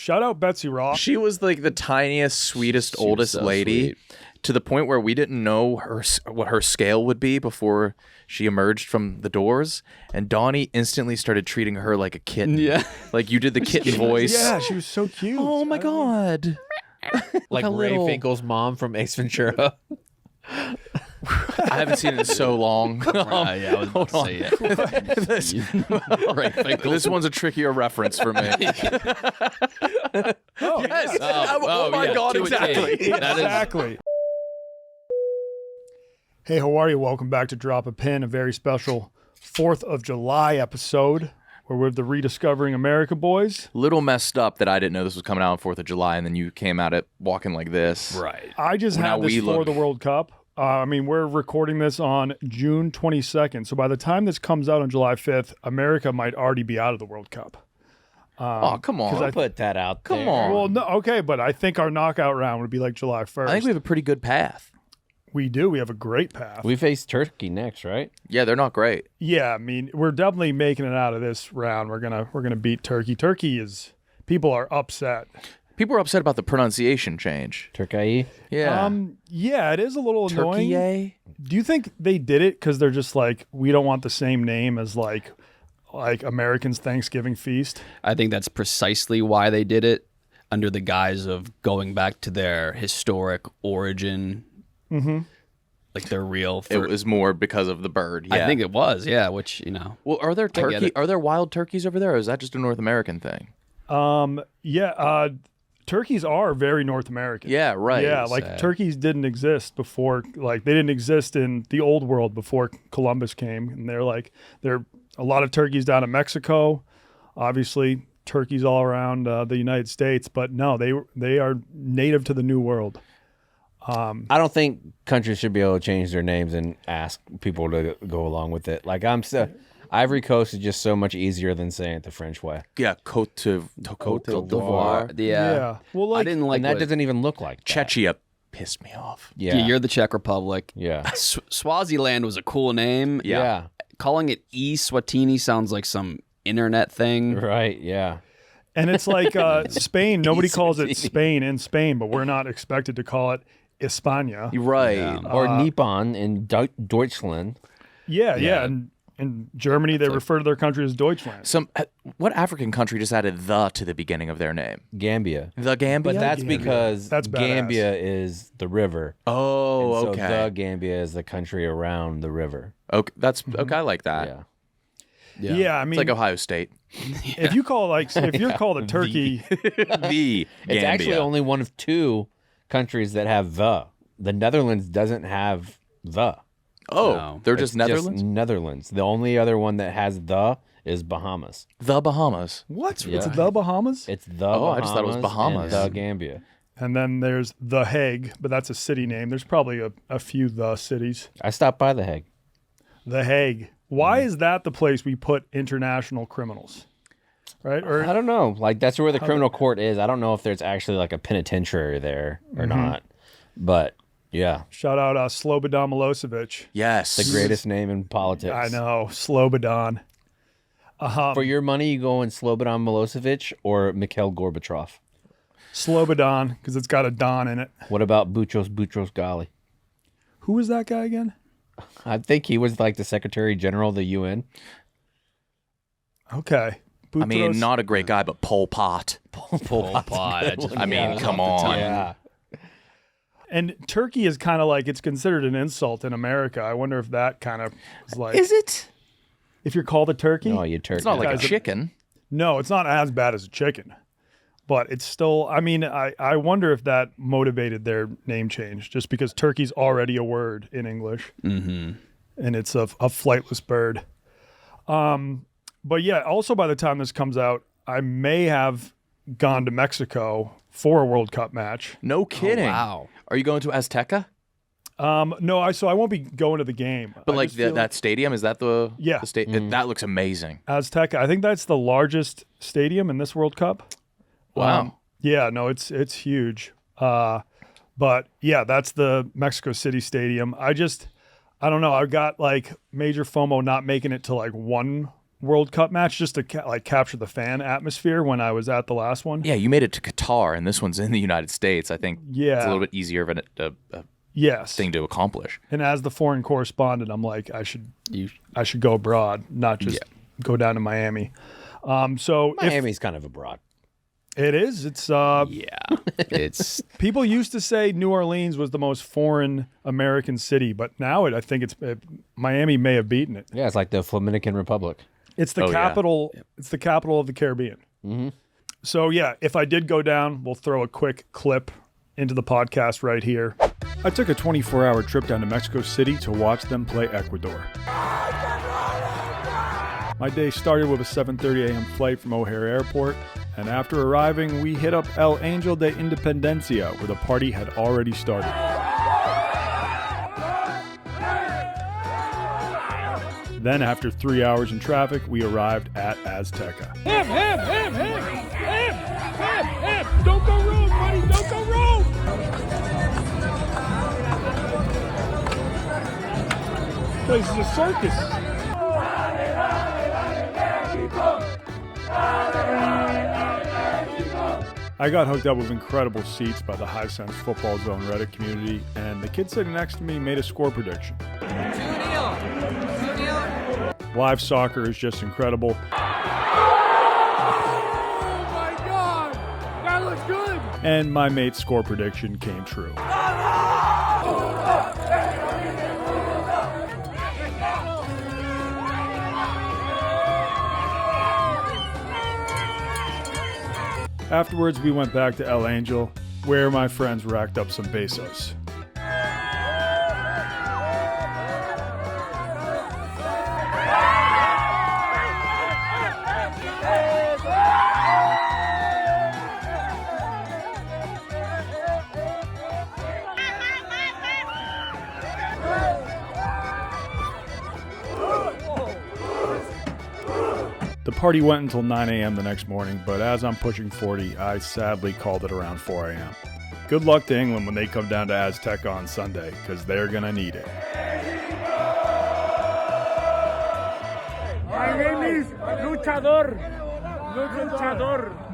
Shout out Betsy Ross. She was like the tiniest, sweetest, She was oldest so lady sweet. to the point where we didn't know what her scale would be before she emerged from the doors. And Donnie instantly started treating her like a kitten. Yeah. Like you did the kitten voice. Yeah, she was so cute. Oh my God. Like a Ray little- Finkel's mom from Ace Ventura. I haven't seen it in so long. Yeah, I was about to say it. This one's a trickier reference for me. Oh, Yes. yeah. Oh my yeah, God, to a T. exactly. That is- Exactly. Hey, how are you? Welcome back to Drop a Pin, a very special 4th of July episode where we're the Rediscovering America boys. Little messed up that I didn't know this was coming out on 4th of July, and then you came at it walking like this. Right. I just Now had this we for look- the World Cup. We're recording this on June 22nd. So by the time this comes out on July 5th, America might already be out of the World Cup. Oh, come on. I'll put that out there. Come on. Well, no, okay, but I think our knockout round would be like July 1st. I think we have a pretty good path. We do. We have a great path. We face Turkey next, right? Yeah, they're not great. Yeah, I mean, we're definitely making it out of this round. We're gonna beat Turkey. Turkey is people are upset. People are upset about the pronunciation change. Turkey. Yeah. Yeah, it is a little annoying. Turkey. Do you think they did it because they're just like we don't want the same name as like Americans' Thanksgiving feast? I think that's precisely why they did it, under the guise of going back to their historic origin. Mm-hmm. Like their real. It was more because of the bird. Yeah. I think it was, yeah. Which Well, are there get it. Are there wild turkeys over there, or is that just a North American thing? Turkeys are very North American. Yeah, right. Yeah, like turkeys didn't exist before. Like they didn't exist in the old world before Columbus came, and there are a lot of turkeys down in Mexico. Obviously, turkeys all around the United States, but no, they are native to the New World. I don't think countries should be able to change their names and ask people to go along with it. Like Ivory Coast is just so much easier than saying it the French way. Yeah, Côte d'Ivoire. Yeah. Well, I like didn't like And that what- doesn't even look like that. Czechia pissed me off. Yeah. You're the Czech Republic. Yeah. Swaziland was a cool name. Yeah. Calling it Eswatini sounds like some internet thing. Right. Yeah. and it's like Spain. Nobody calls it Spain in Spain, but we're not expected to call it España. You're right. Yeah. Or Nippon in Deutschland. Yeah. And in Germany, they refer to their country as Deutschland. What African country just added the to the beginning of their name? Gambia. The Gambia? But that's Gambia. because That's badass. Gambia is the river. Oh, So okay. the Gambia is the country around the river. Okay, that's okay. I like that. Yeah. Yeah, I It's mean, like Ohio State. if you call if you're called a turkey, The It's Gambia. actually only one of two countries that have the. The Netherlands doesn't have the. Oh, they're just It's Netherlands? Netherlands. The only other one that has the is Bahamas. The Bahamas. what? Yeah. It's the Bahamas, It's the Oh, Bahamas I just thought it was Bahamas. and the Gambia. and then there's the Hague, but that's a city name. There's probably a few the cities. I stopped by The Hague. The Hague. Why is that the place we put international criminals? Right? Or I don't know. Like, that's where the criminal court is. I don't know if there's actually like a penitentiary there or not. But yeah, shout out Slobodan Milosevic. Yes. the greatest name in politics. I know, Slobodan. For your money, you go in Slobodan Milosevic or Mikhail Gorbachev. Slobodan, because it's got a Don in it. What about Boutros Ghali? Who was that guy again? I think he was like the Secretary General of the UN. Okay. I mean, Boutros- not a great guy, but Pol Pot. Pol Pot. I mean, come on. Yeah. And Turkey is kind of like, it's considered an insult in America. I wonder if that kind of is like, Is it? if you're called a turkey? Oh, you turkey. It's not like a Guys, chicken. No, it's not as bad as a chicken. But it's still, I mean, I wonder if that motivated their name change, just because turkey's already a word in English. Mm-hmm. And it's a flightless bird. But yeah, also by the time this comes out, I may have gone to Mexico for a World Cup match. No kidding. wow. Are you going to Azteca? No, I won't be going to the game. But I like just feel that stadium, is that the Yeah. the that looks amazing. Azteca, I think that's the largest stadium in this World Cup. Wow. Yeah, no, it's huge. But yeah, that's the Mexico City Stadium. I don't know. I've got like major FOMO not making it to like one World Cup match just to capture the fan atmosphere when I was at the last one. Yeah, you made it to Qatar, and this one's in the United States. I think it's a little bit easier of a thing to accomplish. And as the foreign correspondent, I'm like, I should go abroad, not just go down to Miami. So Miami's kind of abroad. It is. It's it's people used to say New Orleans was the most foreign American city, but now I think Miami may have beaten it. Yeah, it's like the Dominican Republic. It's the capital. Yeah. It's the capital of the Caribbean. Mm-hmm. So yeah, if I did go down, we'll throw a quick clip into the podcast right here. I took a 24-hour trip down to Mexico City to watch them play Ecuador. My day started with a 7:30 a.m. flight from O'Hare Airport, and after arriving, we hit up El Angel de Independencia, where the party had already started. Then, after 3 hours in traffic, we arrived at Azteca. Him! Don't go rogue, buddy! Don't go rogue! This is a circus. I got hooked up with incredible seats by the High Sense Football Zone Reddit community, and the kid sitting next to me made a score prediction. 2-0. Live soccer is just incredible. Oh my God! That looks good! And my mate's score prediction came true. Afterwards, we went back to El Angel, where my friends racked up some pesos. The party went until 9 a.m. the next morning, but as I'm pushing 40, I sadly called it around 4 a.m. Good luck to England when they come down to Azteca on Sunday, because they're going to need it. My name is Luchador.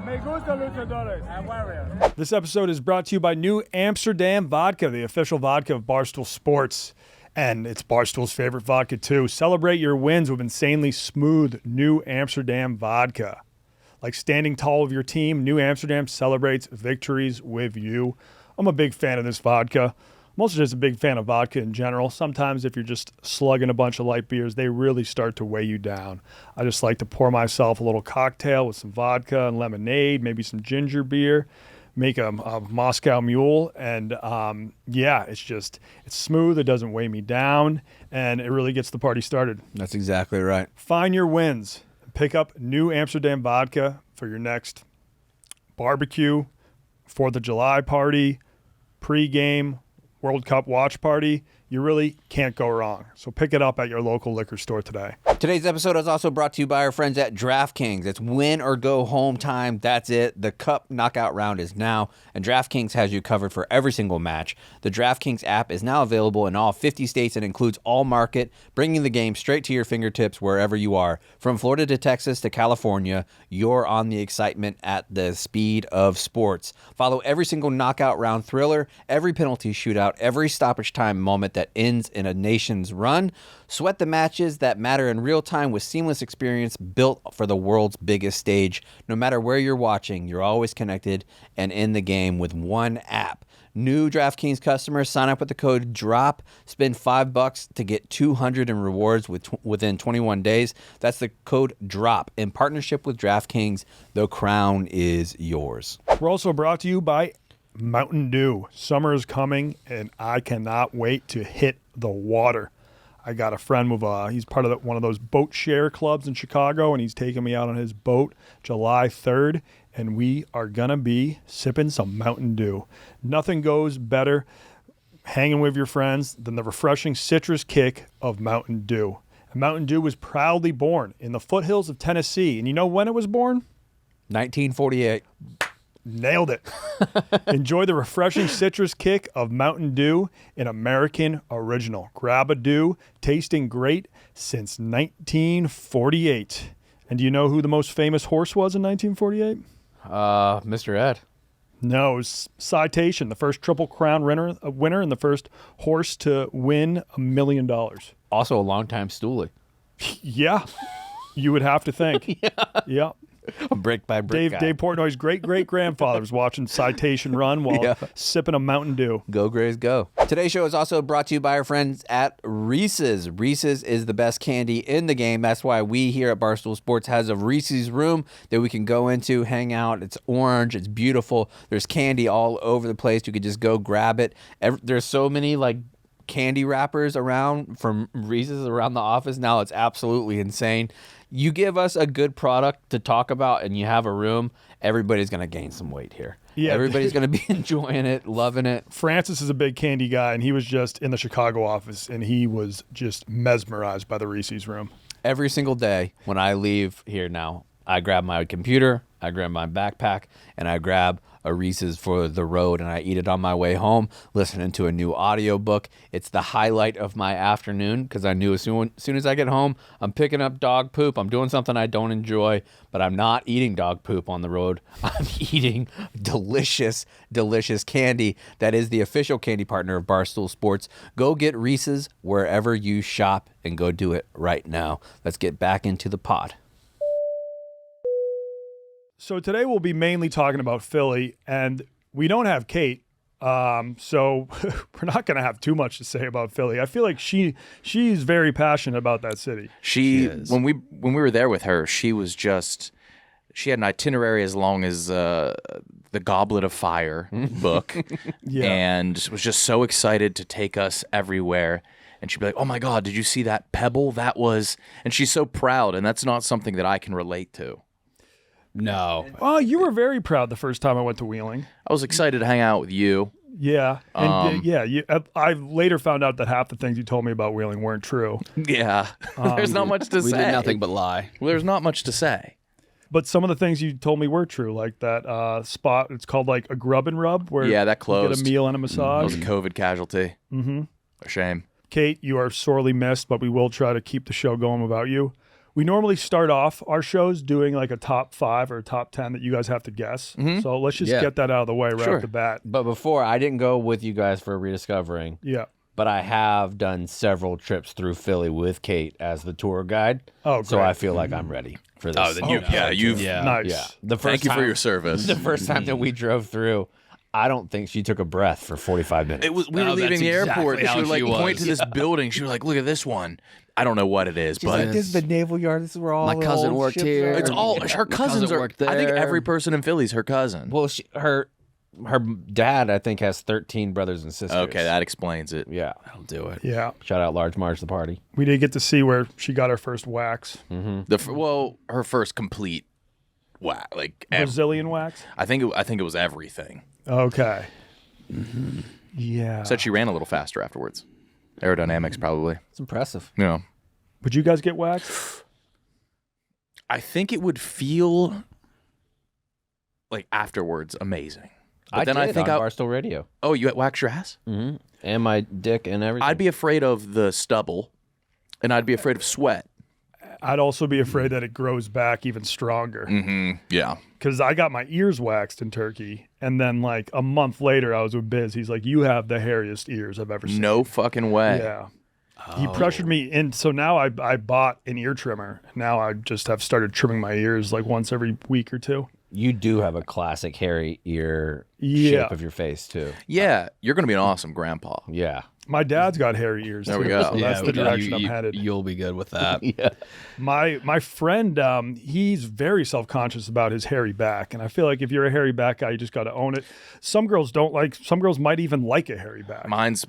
Me gusta luchadores. I'm warrior. This episode is brought to you by New Amsterdam Vodka, the official vodka of Barstool Sports. And it's Barstool's favorite vodka, too. Celebrate your wins with insanely smooth New Amsterdam vodka. Like standing tall with your team, New Amsterdam celebrates victories with you. I'm a big fan of this vodka. I'm also just a big fan of vodka in general. Sometimes if you're just slugging a bunch of light beers, they really start to weigh you down. I just like to pour myself a little cocktail with some vodka and lemonade, maybe some ginger beer. Make a Moscow Mule, and it's smooth, it doesn't weigh me down, and it really gets the party started. That's exactly right. Find your wins. Pick up New Amsterdam Vodka for your next barbecue, 4th of July party, pre-game, World Cup watch party. You really can't go wrong. So pick it up at your local liquor store today. Today's episode is also brought to you by our friends at DraftKings. It's win or go home time. That's it. The Cup knockout round is now, and DraftKings has you covered for every single match. The DraftKings app is now available in all 50 states and includes all market, bringing the game straight to your fingertips wherever you are. From Florida to Texas to California, you're on the excitement at the speed of sports. Follow every single knockout round thriller, every penalty shootout, every stoppage time moment that ends in a nation's run. Sweat the matches that matter in real time with seamless experience built for the world's biggest stage. No matter where you're watching, you're always connected and in the game with one app. New DraftKings customers sign up with the code DROP. Spend $5 to get $200 in rewards within 21 days. That's the code DROP. In partnership with DraftKings, the crown is yours. We're also brought to you by Mountain Dew. Summer is coming, and I cannot wait to hit the water. I got a friend with he's part of one of those boat share clubs in Chicago, and he's taking me out on his boat July 3rd, and we are going to be sipping some Mountain Dew. Nothing goes better hanging with your friends than the refreshing citrus kick of Mountain Dew. And Mountain Dew was proudly born in the foothills of Tennessee. And you know when it was born? 1948. Nailed it. Enjoy the refreshing citrus kick of Mountain Dew, an American original. Grab a Dew, tasting great since 1948. And do you know who the most famous horse was in 1948? Mr. Ed. No, it was Citation, the first Triple Crown winner and the first horse to win $1 million. Also a longtime stoolie. Yeah, you would have to think. Yeah. Brick by brick. Dave Portnoy's great-great-grandfather was watching Citation run while sipping a Mountain Dew. Go Grays, go. Today's show is also brought to you by our friends at Reese's. Reese's is the best candy in the game. That's why we here at Barstool Sports has a Reese's room that we can go into, hang out. It's orange. It's beautiful. There's candy all over the place. You could just go grab it. There's so many like candy wrappers around from Reese's around the office now. It's absolutely insane. You give us a good product to talk about and you have a room, everybody's going to gain some weight here. Yeah. Everybody's going to be enjoying it, loving it. Francis is a big candy guy, and he was just in the Chicago office, and he was just mesmerized by the Reese's room. Every single day when I leave here now, I grab my computer, I grab my backpack, and I grab a Reese's for the road, and I eat it on my way home, listening to a new audiobook. It's the highlight of my afternoon because I knew as soon as I get home, I'm picking up dog poop. I'm doing something I don't enjoy, but I'm not eating dog poop on the road. I'm eating delicious, delicious candy that is the official candy partner of Barstool Sports. Go get Reese's wherever you shop and go do it right now. Let's get back into the pod. So today we'll be mainly talking about Philly, and we don't have Kate, so we're not going to have too much to say about Philly. I feel like she's very passionate about that city. She when we were there with her, she had an itinerary as long as the Goblet of Fire book, and was just so excited to take us everywhere. And she'd be like, "Oh my God, did you see that pebble? That was," and she's so proud, and that's not something that I can relate to. No. Oh, you were very proud the first time I went to Wheeling. I was excited to hang out with you. Yeah. And I later found out that half the things you told me about Wheeling weren't true. Yeah. There's not much to say. We did nothing but lie. Well, there's not much to say. But some of the things you told me were true, like that spot, it's called like a Grub and Rub, where that closed. You get a meal and a massage. That was a COVID casualty. Mm-hmm. A shame. Kate, you are sorely missed, but we will try to keep the show going without you. We normally start off our shows doing like a top 5 or a top 10 that you guys have to guess. Mm-hmm. So let's just get that out of the way right off the bat. But before, I didn't go with you guys for Rediscovering. Yeah. But I have done several trips through Philly with Kate as the tour guide. Oh, great. So I feel like I'm ready for this. Oh, then you've nice. Yeah. Thank you for your service. The first time that we drove through, I don't think she took a breath for 45 minutes. We were leaving the airport. And she would like point to this building. She was like, "Look at this one. I don't know what it is, but this is the naval yard. This is where all my cousin worked here. It's all her cousins are. Worked there. I think every person in Philly is her cousin. Well, her dad, I think, has 13 brothers and sisters. Okay, that explains it. Yeah, I'll do it. Yeah. Shout out Large Marge the party. We did get to see where she got her first wax. Mm-hmm. Her first complete wax, like Brazilian wax. I think it was everything. Okay. Mm-hmm. Yeah. Said she ran a little faster afterwards. Aerodynamics, probably. It's impressive. Yeah. Would you guys get waxed? I think it would feel like afterwards amazing. But then I think on Barstool Radio. Oh, you wax your ass? Mm-hmm. And my dick and everything. I'd be afraid of the stubble, and I'd be afraid of sweat. I'd also be afraid that it grows back even stronger. Mm-hmm. Yeah. Because I got my ears waxed in Turkey, and then like a month later, I was with Biz. He's like, "You have the hairiest ears I've ever seen." No fucking way. Yeah. He pressured me in. So now I bought an ear trimmer. Now I just have started trimming my ears like once every week or two. You do have a classic hairy ear shape of your face, too. Yeah. You're going to be an awesome grandpa. Yeah. My dad's got hairy ears, there too. We go. So that's the direction I'm headed. You'll be good with that. Yeah. My friend, he's very self-conscious about his hairy back. And I feel like if you're a hairy back guy, you just got to own it. Some girls might even like a hairy back. Mine's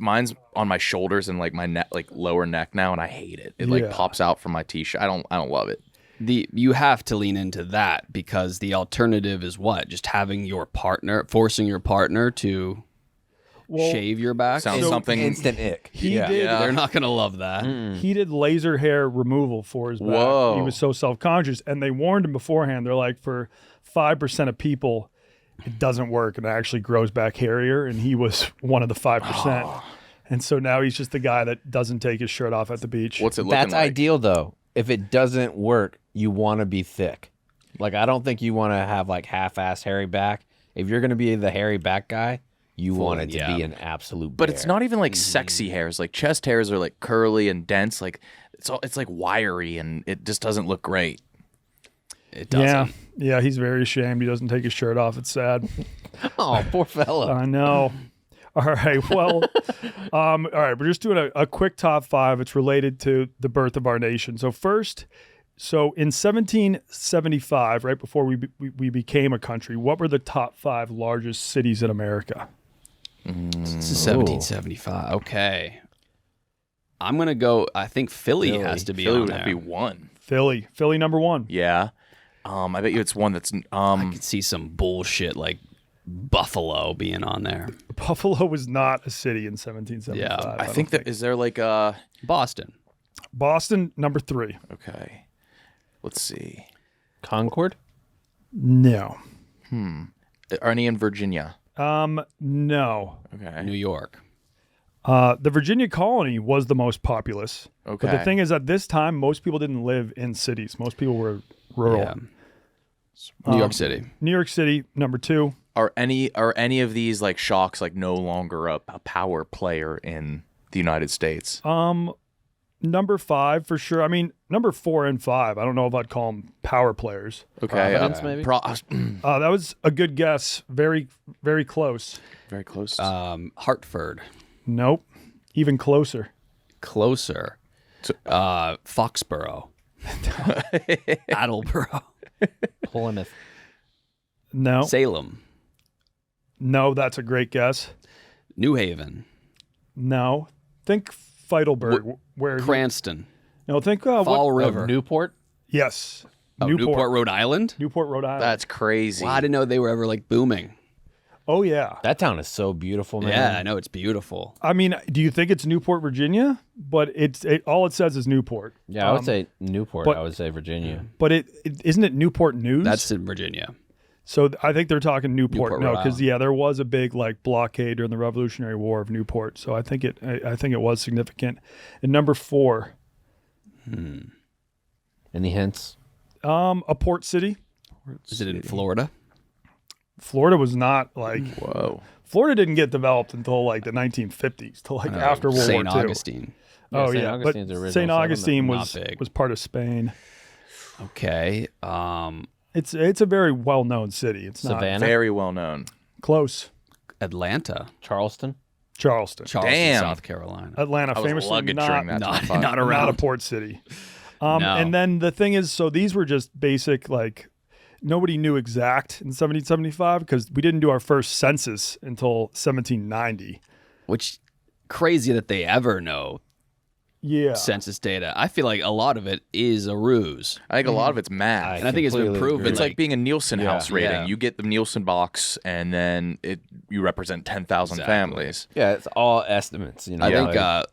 on my shoulders and like my neck, like lower neck now, and I hate it. It like pops out from my t-shirt. I don't love it. You have to lean into that because the alternative is what? Just having your partner, forcing your partner to shave your back. Sounds something instant ick. He did. They're not gonna love that. He did laser hair removal for his back. Whoa. He was so self-conscious, and they warned him beforehand. They're like, for 5% of people, it doesn't work and it actually grows back hairier, and he was one of the 5%. And so now he's just the guy that doesn't take his shirt off at the beach. What's it looking That's like? ideal, though. If it doesn't work, you want to be thick. Like, I don't think you want to have, like, half-ass hairy back. If you're going to be the hairy back guy, you want it to be an absolute But bear. it's not even like sexy hairs. Like chest hairs are like curly and dense. Like it's like wiry, and it just doesn't look great. It doesn't. Yeah, he's very ashamed. He doesn't take his shirt off. It's sad. Oh, poor fella. I know. All right. Well, all right. We're just doing a quick top 5. It's related to the birth of our nation. So first, in 1775, right before we became a country, what were the top 5 largest cities in America? This is 1775. Okay. I'm going to go, I think Philly has to be Philly on would there. have to be 1. Philly number 1. Yeah. I bet you it's one that's I could see some bullshit like Buffalo being on there. Buffalo was not a city in 1775. Yeah, I think that is there like Boston. Boston number 3. okay. Let's see. Concord? No. Are any in Virginia? No. Okay. New York. The Virginia colony was the most populous. Okay. But the thing is, at this time, most people didn't live in cities. Most people were rural. Yeah. New York City. New York City, number 2. Are any of these like shocks like no longer a power player in the United States? Number 5 for sure. I mean, number 4 and 5. I don't know if I'd call them power players. Okay. Providence, maybe? That was a good guess. Very, very close. Very close. Hartford. Nope. Even closer. Closer. Foxborough. Attleboro. Plymouth. No. Salem. No, that's a great guess. New Haven. No. Think Feidelberg. Where? Cranston. No, think Fall River. Newport? Yes. Newport, Rhode Island. Newport, Rhode Island. That's crazy. Well, I didn't know they were ever like booming. Oh, yeah. That town is so beautiful, man. Yeah, I know it's beautiful. I mean, do you think it's Newport, Virginia? But all it says is Newport. Yeah, I would say Newport. but- I would say Virginia. But isn't it Newport News? That's in Virginia. So I think they're talking Newport. Newport, No, Rhode because Island. there was a big like blockade during the Revolutionary War of Newport. So I think it was significant. And number 4, Any hints? a port city. Is it in Florida? Florida was not like Whoa. Florida didn't get developed until like the 1950s, till like after World St. War II. Augustine. Oh St. yeah, Augustine's but original St. Augustine settlement, not big. was part of Spain. Okay. It's a very well known city. It's not Savannah? Very well known. close. Atlanta. Charleston? Charleston, Charleston, Damn. South Carolina. Atlanta, I was famously luggage not, during that not- top 5. not not around. a port city. No. And then the thing is, so these were just basic, like nobody knew exact in 1775 because we didn't do our first census until 1790. Which crazy that they ever know Yeah. census data. I feel like a lot of it is a ruse. I think a lot of it's math. And I think it's been completely proven. It's like being a Nielsen house rating. Yeah. You get the Nielsen box, and then you represent 10,000 Exactly. families. Yeah, it's all estimates. You know, I Yeah. think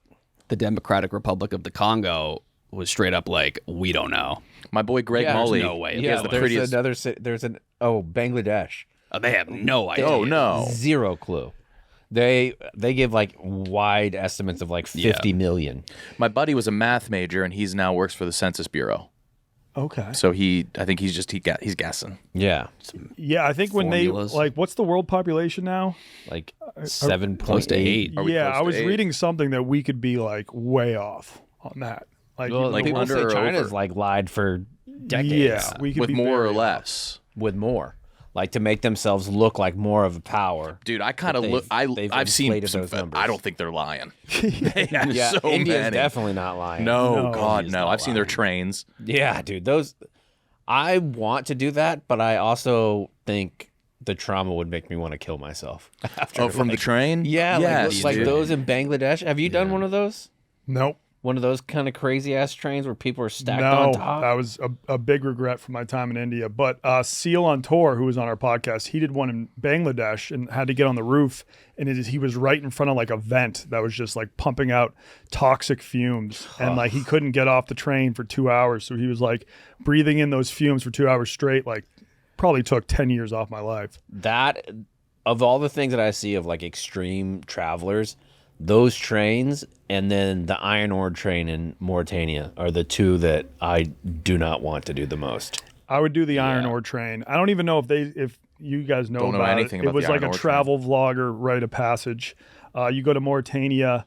the Democratic Republic of the Congo was straight up like, we don't know. My boy Greg Yeah, Mully, there's no way. he Yeah, has the there's prettiest. another city. Bangladesh. They have no idea. Oh no! Zero clue. They give like wide estimates of like 50 million. My buddy was a math major, and he's now works for the Census Bureau. Okay. So I think he's guessing. Yeah, Yeah, I think when Formulas. they like, what's the world population now? like 7.8. Close to 8. Are we Yeah, close I to was 8? reading something that we could be like way off on that. Like, Well, Like people under say or China's over? like lied for decades yeah, we could With be more or very less. with more, like to make themselves look like more of a power. Dude, I kind of But look. they've I've seen inflated some. those numbers. I don't think they're lying. They have Yeah, so India's many. definitely not lying. No, No, God, India's no. not I've seen their lying. trains. Yeah, dude, those. I want to do that, but I also think the trauma would make me want to kill myself. After, Oh, from the train? yeah, yes, like dude. those in Bangladesh. Have you done one of those? Nope. One of those kind of crazy ass trains where people are stacked No, on top? that was a big regret from my time in India. But Seal on Tour, who was on our podcast, he did one in Bangladesh and had to get on the roof. And he was right in front of like a vent that was just like pumping out toxic fumes. And like he couldn't get off the train for 2 hours. So he was like breathing in those fumes for 2 hours straight, like probably took 10 years off my life. That, of all the things that I see of like extreme travelers, those trains and then the iron ore train in Mauritania are the two that I do not want to do the most. I would do the iron ore train. I don't even know if you guys know Don't know about anything it. about It was the like iron a ore travel vlogger rite of passage. You go to Mauritania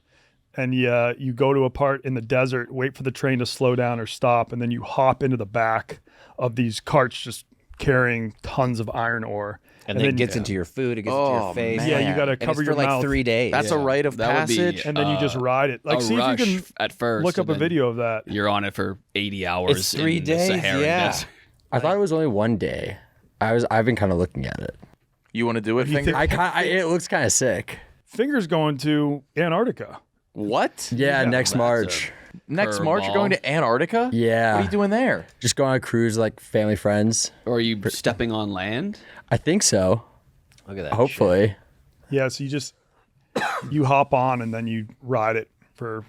and you go to a part in the desert, wait for the train to slow down or stop, and then you hop into the back of these carts just carrying tons of iron ore. And then it gets into your food, it gets into your face. man. Yeah, you got to And cover it's your for like mouth. 3 days. That's a rite of That would be, passage. And then you just ride it. Like, a see if rush you can at first. look up and a then video of that. You're on it for 80 hours. It's 3 in days, The Saharan yeah. desert. I thought it was only 1 day. I've been kind of looking at it. You want to do it, you Finger? It looks kind of sick. Finger's going to Antarctica. What? Yeah, next that's March. Next March, you're going to Antarctica? Yeah. What are you doing there? Just going on a cruise like family friends. Or are you stepping on land? I think so. Look at that. Hopefully. Yeah, so you hop on and then you ride it for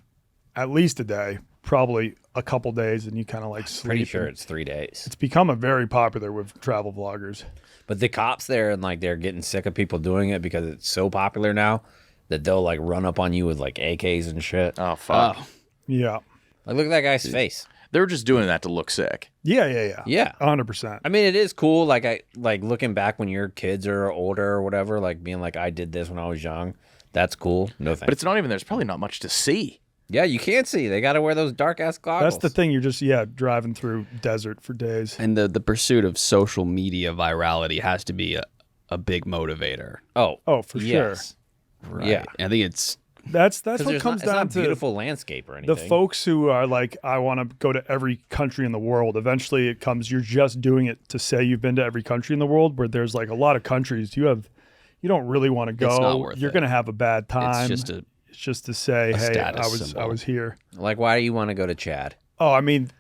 at least a day, probably a couple days, and you kind of like sleep. Pretty sure and it's 3 days. it's become a very popular with travel vloggers. But the cops there and like they're getting sick of people doing it because it's so popular now that they'll like run up on you with like AKs and shit. Oh, fuck. Yeah. Like look at that guy's face. They're just doing that to look sick. Yeah. Yeah. 100%. I mean, it is cool. Like I like looking back when your kids are older or whatever, like being like, I did this when I was young. That's cool. No thanks. But it's not even, there's probably not much to see. yeah, you can't see. They got to wear those dark ass goggles. That's the thing. You're just, driving through desert for days. And the pursuit of social media virality has to be a big motivator. Oh, For yes. Right. Yeah. I think it's That's 'Cause what there's comes it's down not to beautiful landscape or anything. the folks who are like, I want to go to every country in the world. Eventually it comes, you're just doing it to say you've been to every country in the world, where there's like a lot of countries you don't really want to go. It's not worth You're it. going to have a bad time. it's just to say, hey, status I symbol. was here. Like, why do you want to go to Chad? Oh, I mean,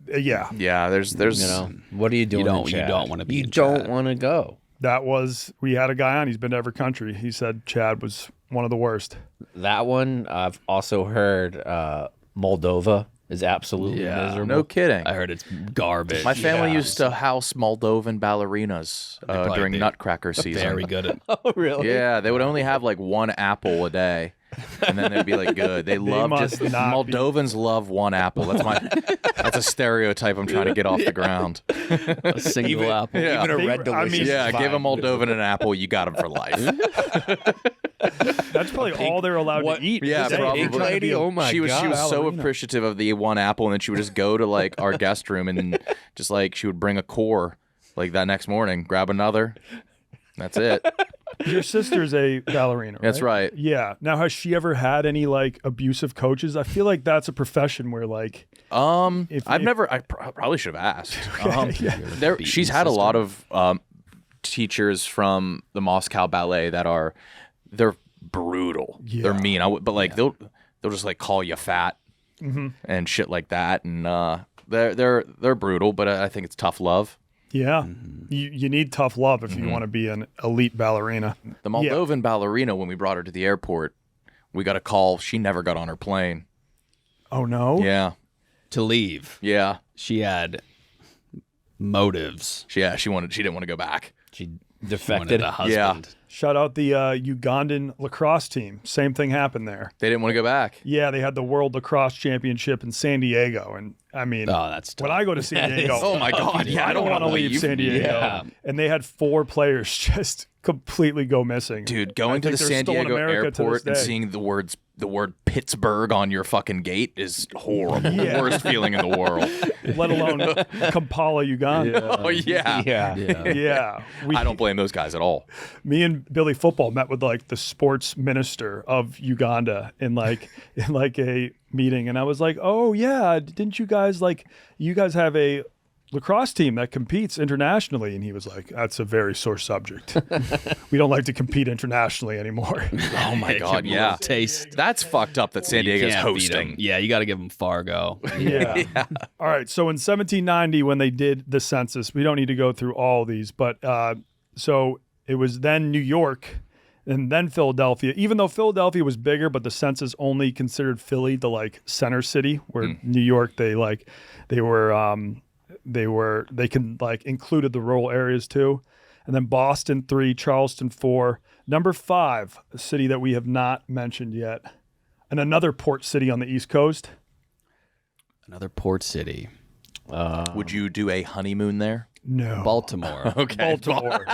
yeah, Yeah, there's You know, what are you doing? don't- in you Chad? don't wanna be You in don't Chad. want to go. we had a guy on, he's been to every country. He said Chad was one of the worst. That one, I've also heard Moldova is absolutely miserable. no kidding. I heard it's garbage. My family used to house Moldovan ballerinas probably during be Nutcracker season. very good at Oh, really? Yeah, they would only have like one apple a day, and then they'd be like good. They love must just not be- Moldovans love one apple. That's a stereotype I'm trying to get off the ground. a single apple. Yeah. Even a red I mean, delicious. Yeah, give a vibe. Moldovan an apple, you got him for life. That's probably all they're allowed what- to eat. Yeah, Is that probably. pig lady? Oh my she was god! so ballerina. appreciative of the one apple, and then she would just go to like our guest room and just like she would bring a core like that next morning, grab another. That's it. Your sister's a ballerina, right? That's right. Yeah. Now, has she ever had any like abusive coaches? I feel like that's a profession where like, If- I've if- never. I probably should have asked. beaten She's had a sister. lot of teachers from the Moscow Ballet that they're brutal. They're Yeah. mean. But like they'll just like call you fat and shit like that, and they're brutal. But I think it's tough love. yeah, you need tough love if you want to be an elite ballerina. The Moldovan ballerina, when we brought her to the airport, we got a call. She never got on her plane. Oh no. Yeah, To leave, yeah. she had motives. She didn't want to go back. She She wanted defected. a husband. Shout out the Ugandan lacrosse team. Same thing happened there. They didn't want to go back. Yeah, they had the World Lacrosse Championship in San Diego, and I mean, Oh, that's tough. when I go to San Diego, Oh my God! Yeah, I don't want to leave San Diego. Yeah. And they had 4 players just completely go missing. Dude, I going to think the they're San still in Diego America to airport this and day. seeing the word Pittsburgh on your fucking gate is horrible. Yeah. Worst feeling in the world. let alone Kampala, Uganda. Oh yeah. Yeah. Yeah. I don't blame those guys at all. Me and Billy Football met with like the sports minister of Uganda in like a meeting, and I was like, "Oh yeah, didn't you guys have a lacrosse team that competes internationally?" And he was like, "That's a very sore subject. We don't like to compete internationally anymore." Oh my Give God, him a yeah. little taste. That's fucked up that San You Diego's can't beat 'em. hosting. Yeah, you got to give them Fargo. Yeah. All right. So in 1790, when they did the census, we don't need to go through all of these, but so it was then New York and then Philadelphia. Even though Philadelphia was bigger, but the census only considered Philly the like center city, where New York they were they can like included the rural areas too. And then Boston 3, Charleston 4. Number 5, a city that we have not mentioned yet. And another port city on the East Coast. Another port city. Would you do a honeymoon there? No. Baltimore. Okay. Baltimore.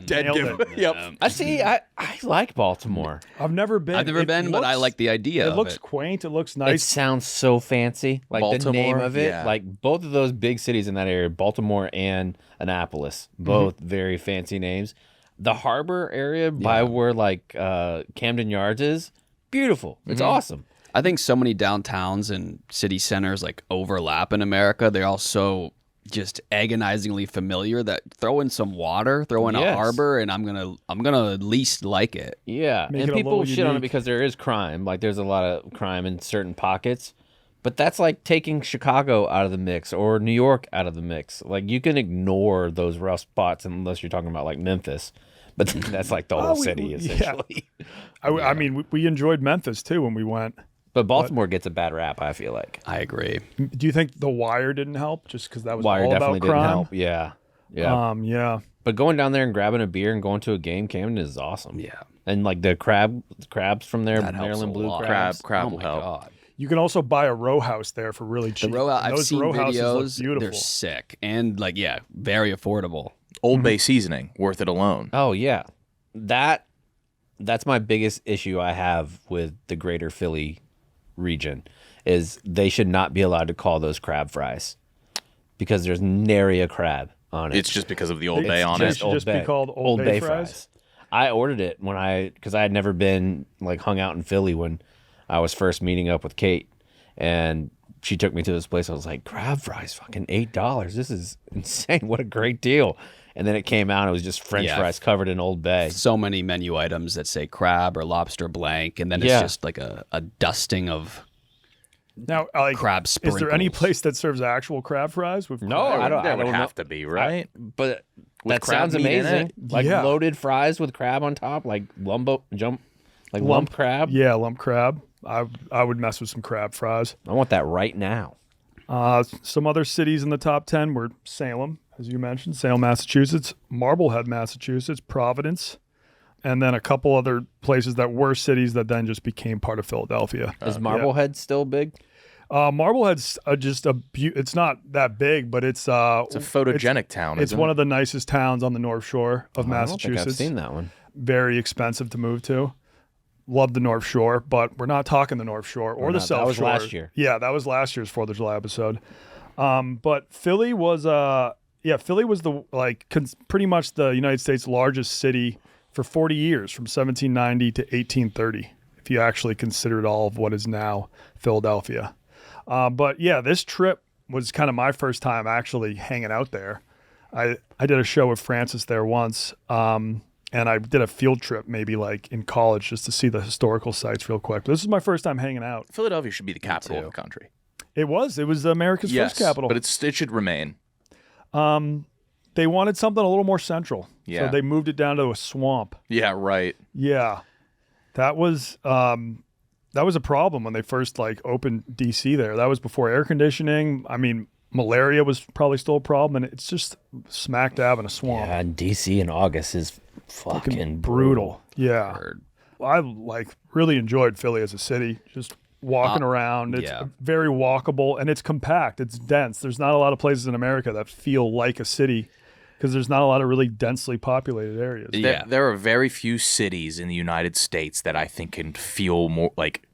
Dead Nailed giveaway. it. Yep. I see. I like Baltimore. I've never been. I've never It been, but I looks- like the idea It of looks it. quaint. It looks It nice. sounds so fancy. Like the name Baltimore? of it. Yeah. Like both of those big cities in that area, Baltimore and Annapolis, both very fancy names. The harbor area by where like Camden Yards is, beautiful. It's awesome. I think so many downtowns and city centers like overlap in America. They're all so just agonizingly familiar that throw in some water, throw in a Yes. harbor, and I'm gonna at least like it. Yeah, Make and it a people little shit on it unique. because there is crime. Like there's a lot of crime in certain pockets. But that's like taking Chicago out of the mix or New York out of the mix. Like you can ignore those rough spots unless you're talking about like Memphis. But that's like the whole city essentially. I mean, we enjoyed Memphis too when we went. But Baltimore gets a bad rap, I feel like. I agree. Do you think The Wire didn't help just because that was Wire all definitely about didn't crime? help. Yeah. Yeah. Yeah. But going down there and grabbing a beer and going to a game, Camden is awesome. Yeah. And like the crabs from there, That helps Maryland a blue lot. crabs. Crab Oh will my help. God. You can also buy a row house there for really The cheap. row And I've those seen row houses look videos. beautiful. They're sick and like very affordable. Old Bay seasoning, worth it alone. Oh yeah. That's my biggest issue I have with the greater Philly region is they should not be allowed to call those crab fries because there's nary a crab on it. It's just because of the Old It's Bay on just- it. Old be called Old Bay fries? I ordered it because I had never been like hung out in Philly when I was first meeting up with Kate, and she took me to this place. I was like, crab fries, fucking $8. This is insane. What a great deal. And then it came out. It was just French Yeah. fries covered in Old Bay. So many menu items that say crab or lobster blank, and then it's Yeah. just like a dusting of Now, like, crab is there any sprinkles. place that serves actual crab fries? With No, crab? I don't. That I would don't have know. to be, right? But With that crab sounds meat in amazing. it? Like Yeah. loaded fries with crab on top, like lump crab. Yeah, lump crab. I would mess with some crab fries. I want that right now. Some other cities in the top 10 were Salem, as you mentioned, Salem, Massachusetts, Marblehead, Massachusetts, Providence, and then a couple other places that were cities that then just became part of Philadelphia. Is Marblehead still big? Marblehead's just it's not that big, but it's a photogenic town, It's isn't one it? of the nicest towns on the North Shore of I don't Massachusetts. think I've seen that one. Very expensive to move to. Love the North Shore, but we're not talking the North Shore or the not. South That was Shore. last year. Yeah, that was last year's 4th of July episode. But Philly was Philly was pretty much the United States' largest city for 40 years, from 1790 to 1830, if you actually considered all of what is now Philadelphia. But yeah, this trip was kind of my first time actually hanging out there. I did a show with Francis there once, and I did a field trip maybe like in college just to see the historical sites real quick. But this is my first time hanging out. Philadelphia should be the capital of the country. It was America's Yes, first capital. but it should remain. They wanted something a little more central. Yeah. So they moved it down to a swamp. Yeah, right. Yeah. That was a problem when they first opened DC there. That was before air conditioning. I mean, malaria was probably still a problem, and it's just smack dab in a swamp. Yeah, and DC in August is fucking Brutal. Yeah. Word. I really enjoyed Philly as a city. Just walking around. It's yeah. very walkable, and it's compact. It's dense. There's not a lot of places in America that feel like a city because there's not a lot of really densely populated areas. Yeah. There are very few cities in the United States that I think can feel more like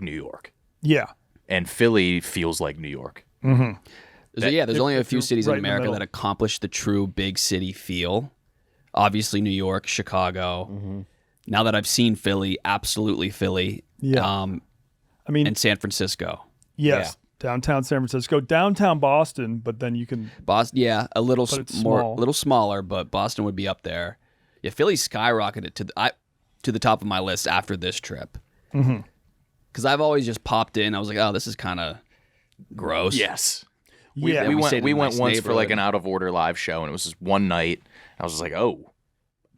New York. Yeah. And Philly feels like New York. There's only a few cities in right in the America middle. that accomplish the true big city feel. Obviously, New York, Chicago. Now that I've seen Philly, absolutely Philly. Yeah. I mean, And San Francisco. yes, downtown San Francisco, downtown Boston, but then you can Boston, yeah, a little But it's more, small. a little smaller, but Boston would be up there. Yeah, Philly skyrocketed to the top of my list after this trip. Because I've always just popped in. I was like, oh, this is kind of gross. Yes. yeah. we stayed in We a went nice once for like an neighborhood. out of order live show, and it was just one night. I was just like, oh,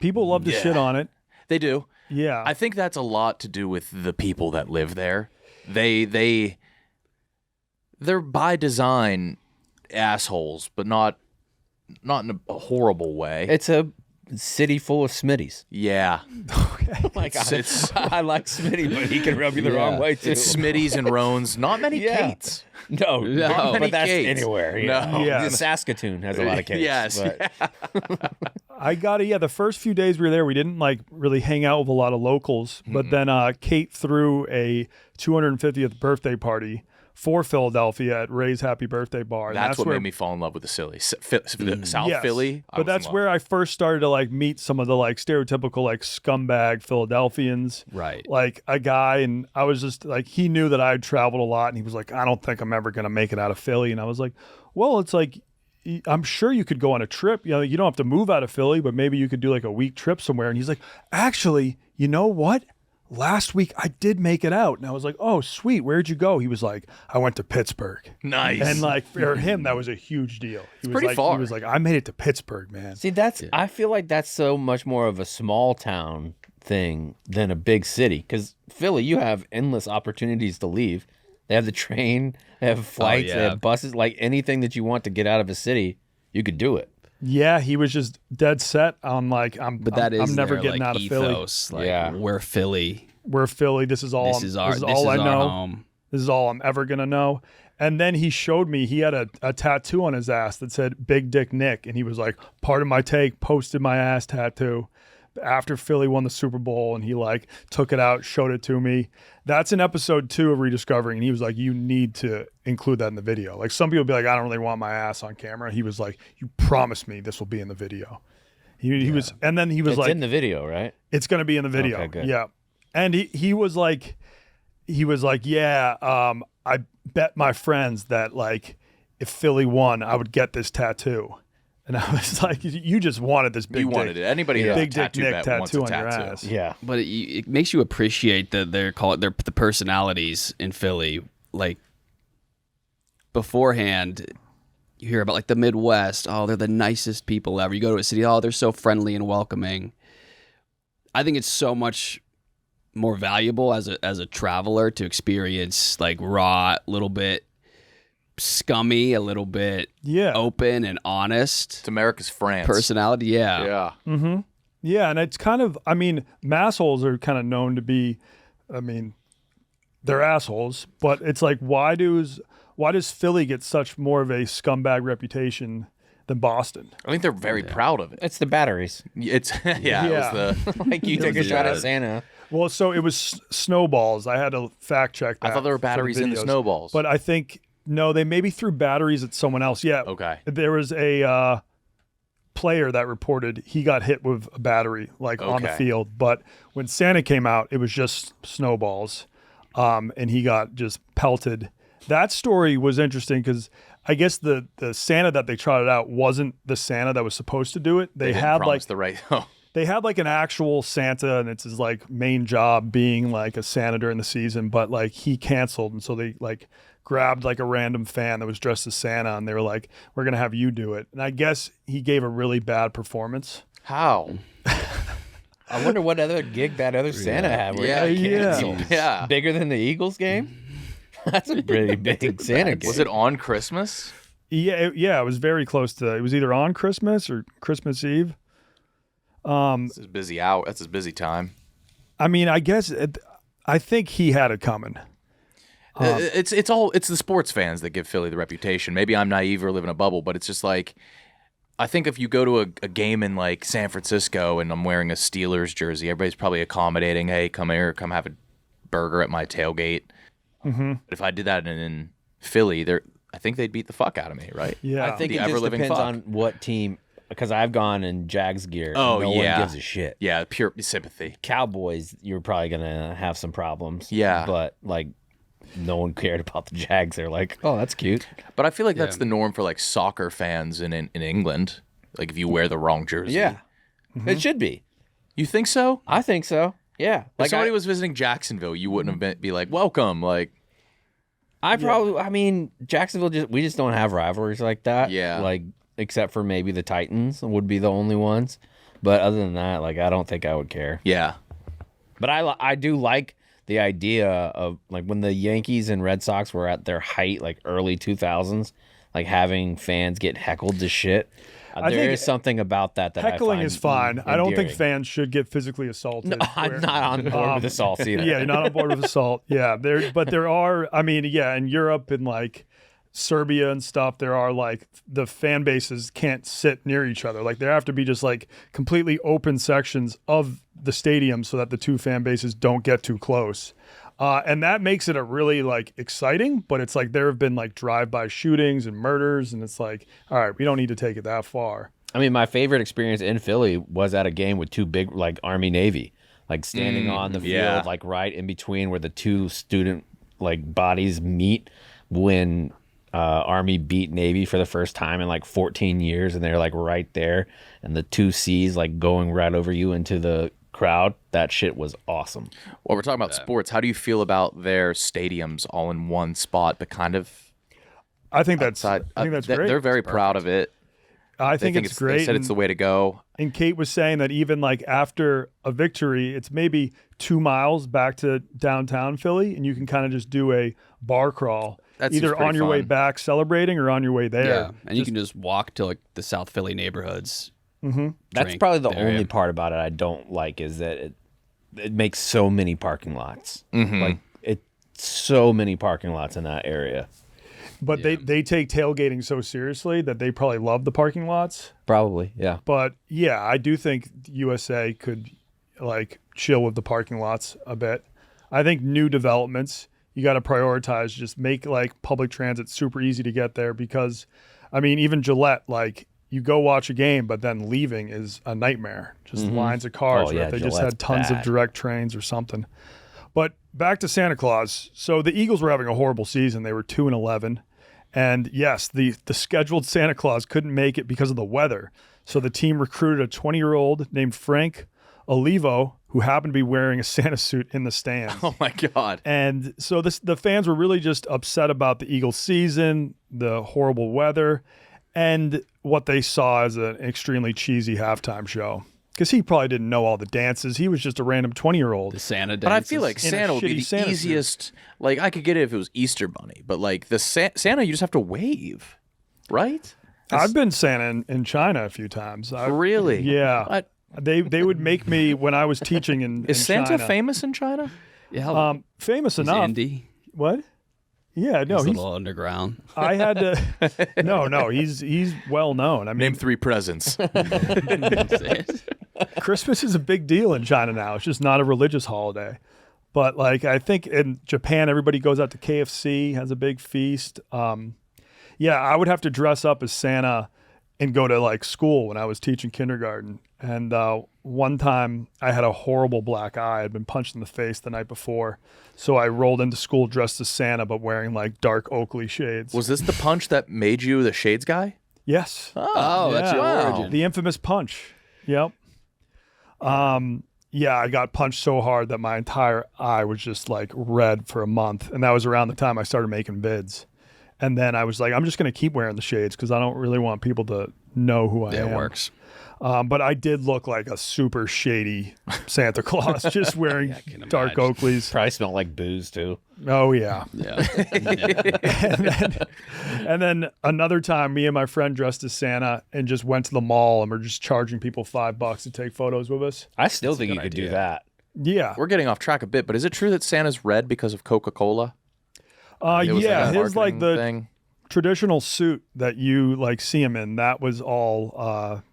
People love to shit on it. they do. Yeah. I think that's a lot to do with the people that live there. They're by design assholes, but not in a horrible way. It's a city full of Smitties. Yeah. Like I like Smitty, but he can rub you the wrong way too. It's Smitties and Roans. Not many Kates. No, Not many but that's Kates. anywhere. No. Yeah. Saskatoon has a lot of Kates. Yes. but- I got it. Yeah, the first few days we were there, we didn't like really hang out with a lot of locals. But then Kate threw a 250th birthday party for Philadelphia at Ray's Happy Birthday Bar. And That's what where, made me fall in love with the Silly. South Yes. Philly. But that's where I first started to like meet some of the like stereotypical like scumbag Philadelphians. Right. Like a guy, and I was just like, he knew that I'd traveled a lot, and he was like, I don't think I'm ever gonna make it out of Philly. And I was like, well, it's like, I'm sure you could go on a trip. You know, you don't have to move out of Philly, but maybe you could do like a week trip somewhere. And he's like, actually, you know what? Last week I did make it out. And I was like, oh, sweet. Where'd you go? He was like, I went to Pittsburgh. Nice. And like for him, that was a huge deal. He was pretty like, far. He was like, I made it to Pittsburgh, man. See, I feel like that's so much more of a small town thing than a big city. Because Philly, you have endless opportunities to leave. They have the train, they have flights, they have buses. Like anything that you want to get out of a city, you could do it. Yeah, he was just dead set on like, I'm never their, getting like, out of ethos. Philly. Like, we're Philly. We're Philly. This is all. This is this is our all I know. home. This is all I'm ever gonna know. And then he showed me he had a tattoo on his ass that said "Big Dick Nick," and he was like, "Part of my take." Posted my ass tattoo after Philly won the Super Bowl, and he like took it out, showed it to me. That's in episode 2 of Rediscovering, and he was like, "You need to include that in the video." Like some people be like, "I don't really want my ass on camera." He was like, "You promised me this will be in the video." He was, and then he was It's like, in the video, right? "It's gonna be in the video." Okay, good. Yeah, and he was like, "Yeah, I bet my friends that like if Philly won, I would get this tattoo." And I was like, "You just wanted this big You dick, wanted it. Anybody who has a big dick tattoo Nick bet wants a tattoo on your tattoo. ass." Yeah. But it makes you appreciate the personalities in Philly. Like beforehand, you hear about like the Midwest. Oh, they're the nicest people ever. You go to a city. Oh, they're so friendly and welcoming. I think it's so much more valuable as a traveler to experience like raw, a little bit scummy, a little bit Yeah. open and honest It's America's France. personality. Yeah. Yeah. Yeah, and it's kind of, I mean, massholes are kind of known to be, I mean, they're assholes, but it's like, why does Philly get such more of a scumbag reputation than Boston? I think they're very proud of it. It's the batteries. It's yeah. It was the. Like you take a shot at Santa. Well, so it was snowballs. I had to fact check that. I thought there were for the batteries in the videos. snowballs. But I think, no, they maybe threw batteries at someone else. Yeah. Okay. There was a player that reported he got hit with a battery like on the Okay. field. But when Santa came out, it was just snowballs. And he got just pelted. That story was interesting because I guess the Santa that they trotted out wasn't the Santa that was supposed to do it. They didn't had promise like the right. Oh. they had like an actual Santa, and it's his like main job being like a Santa during the season, but like he canceled, and so they like grabbed like a random fan that was dressed as Santa, and they were like, "We're gonna have you do it." And I guess he gave a really bad performance. How? I wonder what other gig that other Santa had. Where Yeah. he Yeah. canceled. Yeah. Bigger than the Eagles game? That's a pretty big Santa gig. Was it on Christmas? Yeah, it was very close to. It was either on Christmas or Christmas Eve. It's his busy hour. That's his busy time. I mean, I guess I think he had it coming. It's the sports fans that give Philly the reputation. Maybe I'm naive or live in a bubble, but it's just like I think if you go to a game in like San Francisco and I'm wearing a Steelers jersey, everybody's probably accommodating. Hey, come here, come have a burger at my tailgate. Mm-hmm. But if I did that in Philly, I think they'd beat the fuck out of me, right? Yeah, I think The it just ever-living depends fuck. on what team. Because I've gone in Jags gear. Oh, and no yeah. one gives a shit. Yeah, pure sympathy. Cowboys, you're probably gonna have some problems. Yeah. But like, no one cared about the Jags. They're like, oh, that's cute. But I feel like that's the norm for like soccer fans in England. Like if you wear the wrong jersey. Yeah, it should be. You think so? I think so. Yeah. If Like somebody was visiting Jacksonville, you wouldn't have be like, welcome. Like, I mean, Jacksonville we just don't have rivalries like that. Yeah. Like, except for maybe the Titans would be the only ones. But other than that, like, I don't think I would care. yeah. But I do like the idea of like when the Yankees and Red Sox were at their height, like early 2000s. like having fans get heckled to shit. I There think is something about that I heckling find is fine. I don't think endearing. fans should get physically assaulted. I'm not on board with assaults either. Yeah, you're not on board with assault. Yeah, there are. I mean, yeah, in Europe and like Serbia and stuff, there are like the fan bases can't sit near each other. Like there have to be just like completely open sections of the stadium so that the two fan bases don't get too close. And that makes it a really like exciting, but it's like there have been like drive-by shootings and murders, and it's like, all right, we don't need to take it that far. I mean, my favorite experience in Philly was at a game with two big like Army Navy, like standing on the field, like right in between where the two student like bodies meet when Army beat Navy for the first time in like 14 years, and they're like right there, and the two C's like going right over you into the crowd. That shit was awesome. Well, we're talking about sports. How do you feel about their stadiums all in one spot, but kind of I think that's outside? great. They're very proud of it. I think it's great. They said it's the way to go. And Kate was saying that even like after a victory, it's maybe 2 miles back to downtown Philly, and you can kind of just do a bar crawl, That seems either pretty on your way fun. back celebrating or on your way there. Yeah, and you can just walk to like the South Philly neighborhoods. That's drink probably the there, only yeah. part about it I don't like is that it makes so many parking lots. Mm-hmm. Like it's so many parking lots in that area. But they take tailgating so seriously that they probably love the parking lots. Probably, yeah. But yeah, I do think USA could like chill with the parking lots a bit. I think new developments, you got to prioritize, just make like public transit super easy to get there, because I mean, even Gillette, like you go watch a game, but then leaving is a nightmare. Just lines of cars. Oh, or yeah, if they just Gillette's had tons bad. of direct trains or something. But back to Santa Claus. So the Eagles were having a horrible season. They were 2-11. And yes, the scheduled Santa Claus couldn't make it because of the weather. So the team recruited a 20-year-old named Frank Olivo, who happened to be wearing a Santa suit in the stands. Oh my God! And so the fans were really just upset about the Eagles season, the horrible weather, and what they saw as an extremely cheesy halftime show. Because he probably didn't know all the dances. He was just a random 20-year-old. The Santa But I feel dances. like Santa would be shitty the Santa suit. easiest. Like I could get it if it was Easter Bunny, but like the Santa, you just have to wave, right? I've been Santa in China a few times. Really? Yeah. What? They would make me when I was teaching in Is Santa China. famous in China? yeah, Famous he's enough. indie. What? Yeah, no, He's a he's. little underground. I had to. No, he's well known. I mean, Name 3 presents. Christmas is a big deal in China now. It's just not a religious holiday. But like I think in Japan, everybody goes out to KFC, has a big feast. Yeah, I would have to dress up as Santa and go to like school when I was teaching kindergarten. And one time I had a horrible black eye. I'd been punched in the face the night before. So I rolled into school dressed as Santa, but wearing like dark Oakley shades. Was this the punch that made you the Shades guy? Yes. Oh, that's your Yeah. origin. The infamous punch. Yep. Yeah, I got punched so hard that my entire eye was just like red for a month. And that was around the time I started making vids. And then I was like, I'm just going to keep wearing the shades because I don't really want people to know who I am. It works. But I did look like a super shady Santa Claus, just wearing dark imagine. Oakleys. Probably smelled like booze too. Oh, yeah. Yeah. And then another time, me and my friend dressed as Santa and just went to the mall and we're just charging people $5 to take photos with us. I still think a you good could do idea. that. Yeah. We're getting off track a bit, but is it true that Santa's red because of Coca-Cola? It was Yeah, a his like marketing the thing. traditional suit that you like see him in, that was all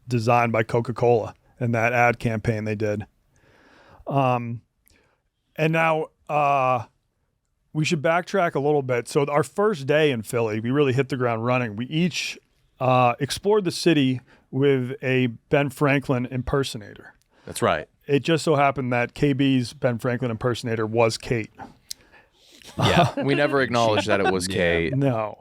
designed by Coca-Cola and that ad campaign they did. And now we should backtrack a little bit. So our first day in Philly, we really hit the ground running. We each explored the city with a Ben Franklin impersonator. That's right. It just so happened that KB's Ben Franklin impersonator was Kate. Yeah, we never acknowledged that it was Kate, No.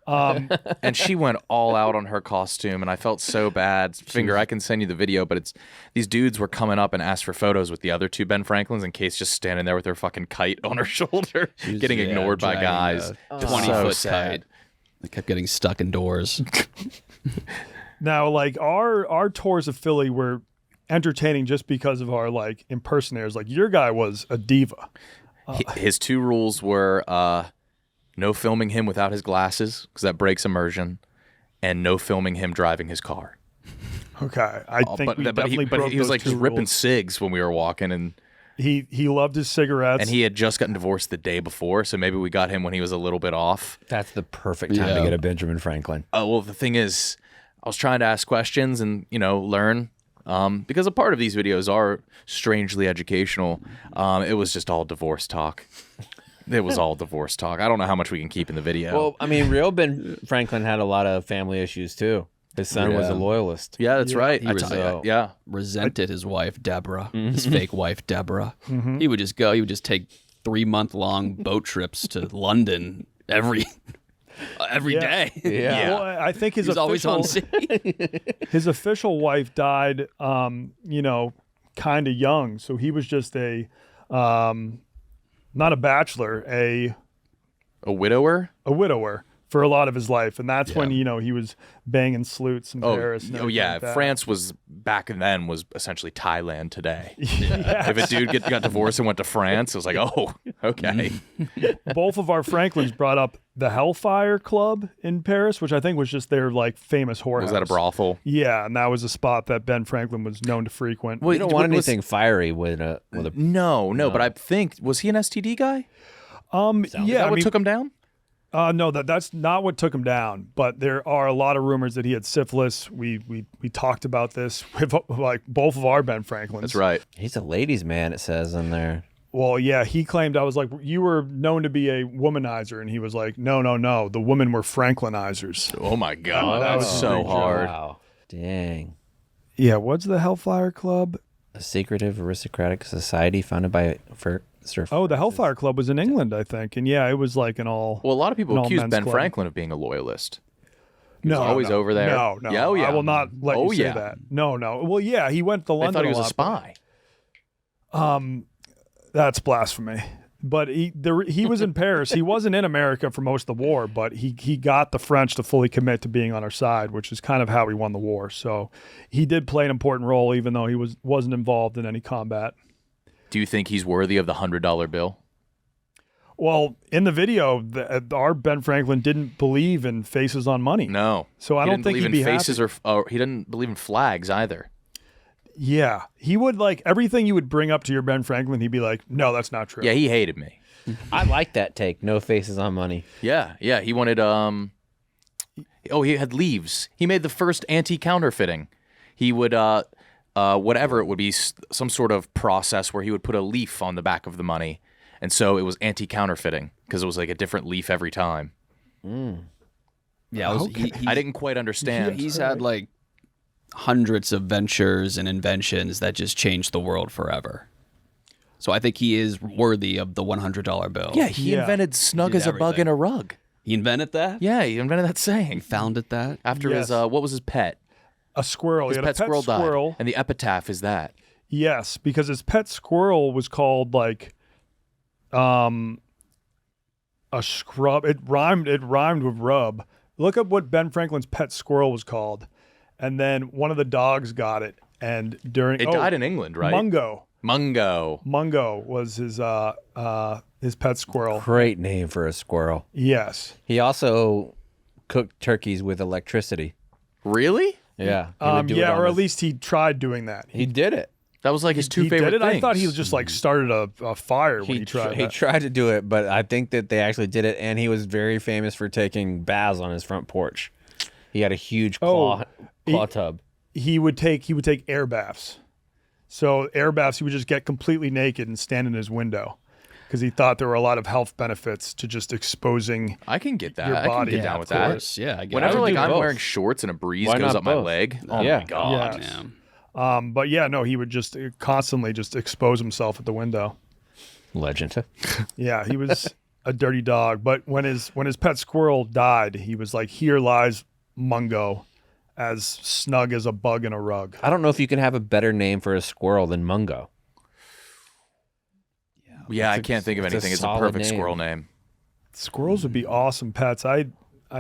and she went all out on her costume, and I felt so bad. Finger, I can send you the video, but it's these dudes were coming up and asked for photos with the other two Ben Franklins, and Kate's just standing there with her fucking kite on her shoulder, getting ignored by guys. Just 20-foot sad. kite. They kept getting stuck indoors. Now, like our tours of Philly were entertaining just because of our like impersonators. Like your guy was a diva. His 2 rules were no filming him without his glasses because that breaks immersion, and no filming him driving his car. Okay, I think we definitely broke he was those like two just ripping rules. cigs when we were walking, and He loved his cigarettes. he had just gotten divorced the day before, so maybe we got him when he was a little bit off. That's the perfect time to get a Benjamin Franklin. Well, the thing is, I was trying to ask questions and learn. Because a part of these videos are strangely educational. It was just all divorce talk. It was all divorce talk. I don't know how much we can keep in the video. Well, I mean, real Ben Franklin had a lot of family issues too. His son was a loyalist. yeah, that's right. He was, Yeah. resented his wife Deborah, his fake wife Deborah. He would just go. He would just take 3-month-long boat trips to London every day. Yeah. Well, I think his He's always on scene. his official wife died, kind of young. So he was just not a bachelor, a widower? a widower for a lot of his life, and that's when he was banging sleuts in Paris. And everything yeah. like that. France was back then was essentially Thailand today. If a dude got divorced and went to France, it was like, oh, okay. Both of our Franklins brought up the Hellfire Club in Paris, which I think was just their like famous whorehouse. Was that a brothel? Yeah, and that was a spot that Ben Franklin was known to frequent. You don't want anything fiery with a. No, but I think, was he an STD guy? Is Is that what took him down? No, that's not what took him down. But there are a lot of rumors that he had syphilis. We talked about this with like both of our Ben Franklins. That's right. He's a ladies' man. It says in there. Well, yeah, he claimed I was like, you were known to be a womanizer, and he was like, no, the women were Franklinizers. Oh my God, that's so big hard. Wow. Dang. Yeah, what's the Hellfire Club? A secretive aristocratic society founded by Oh, the Hellfire Club was in England, I think, and yeah, it was like an all. Well, a lot of people an all accuse men's Ben club. Franklin of being a loyalist. No, always over there. No, Yeah, oh, yeah. I will not let Oh, you say yeah. that. No. Well, yeah, he went to They London. thought he was a lot, spy. That's blasphemy. But he was in Paris. He wasn't in America for most of the war, but he got the French to fully commit to being on our side, which is kind of how he won the war. So he did play an important role, even though he wasn't involved in any combat. Do you think he's worthy of the $100 bill? Well, in the video, our Ben Franklin didn't believe in faces on money. No. So I don't think he'd be in faces happy. or he didn't believe in flags either. Yeah, he would like everything you would bring up to your Ben Franklin. He'd be like, "No, that's not true." Yeah, he hated me. I like that take. No faces on money. Yeah. He wanted he had leaves. He made the first anti-counterfeiting. He would whatever it would be, some sort of process where he would put a leaf on the back of the money. And so it was anti-counterfeiting because it was like a different leaf every time. Yeah, I didn't quite understand. He's had like hundreds of ventures and inventions that just changed the world forever. So I think he is worthy of the $100 bill. Yeah, he invented snug Did as a bug in a rug. He invented that? Yeah, he invented that saying. He founded that? After Yes. his, what was his pet? A squirrel. His He had pet a pet squirrel died. And the epitaph is that. Yes, because his pet squirrel was called like a scrub. It rhymed with rub. Look up what Ben Franklin's pet squirrel was called. And then one of the dogs got it. And during It died in England, right? Mungo. Mungo Was his pet squirrel. Great name for a squirrel. Yes. He also cooked turkeys with electricity. Really? Yeah. He would do it on or at his- least he tried doing that. he did it. That was like his two he favorite did it. things. I thought he was just like started a fire when he tried He that. tried to do it, but I think that they actually did it, and he was very famous for taking baths on his front porch. He had a huge claw tub. He would take air baths. So air baths, he would just get completely naked and stand in his window because he thought there were a lot of health benefits to just exposing. I can get that. Your I can body. get Yeah, down of with that. course. Yeah, I get Whenever it. like do I'm both. wearing shorts and a breeze Why goes not up my both? leg. Oh Yeah. my god. Yeah. But yeah, no, he would just constantly just expose himself at the window. Legend. Yeah, he was a dirty dog. But when his pet squirrel died, he was like, "Here lies Mungo, as snug as a bug in a rug." I don't know if you can have a better name for a squirrel than Mungo. Yeah, I can't think of it's a anything. It's a solid perfect name. squirrel name. Squirrels would be awesome pets. I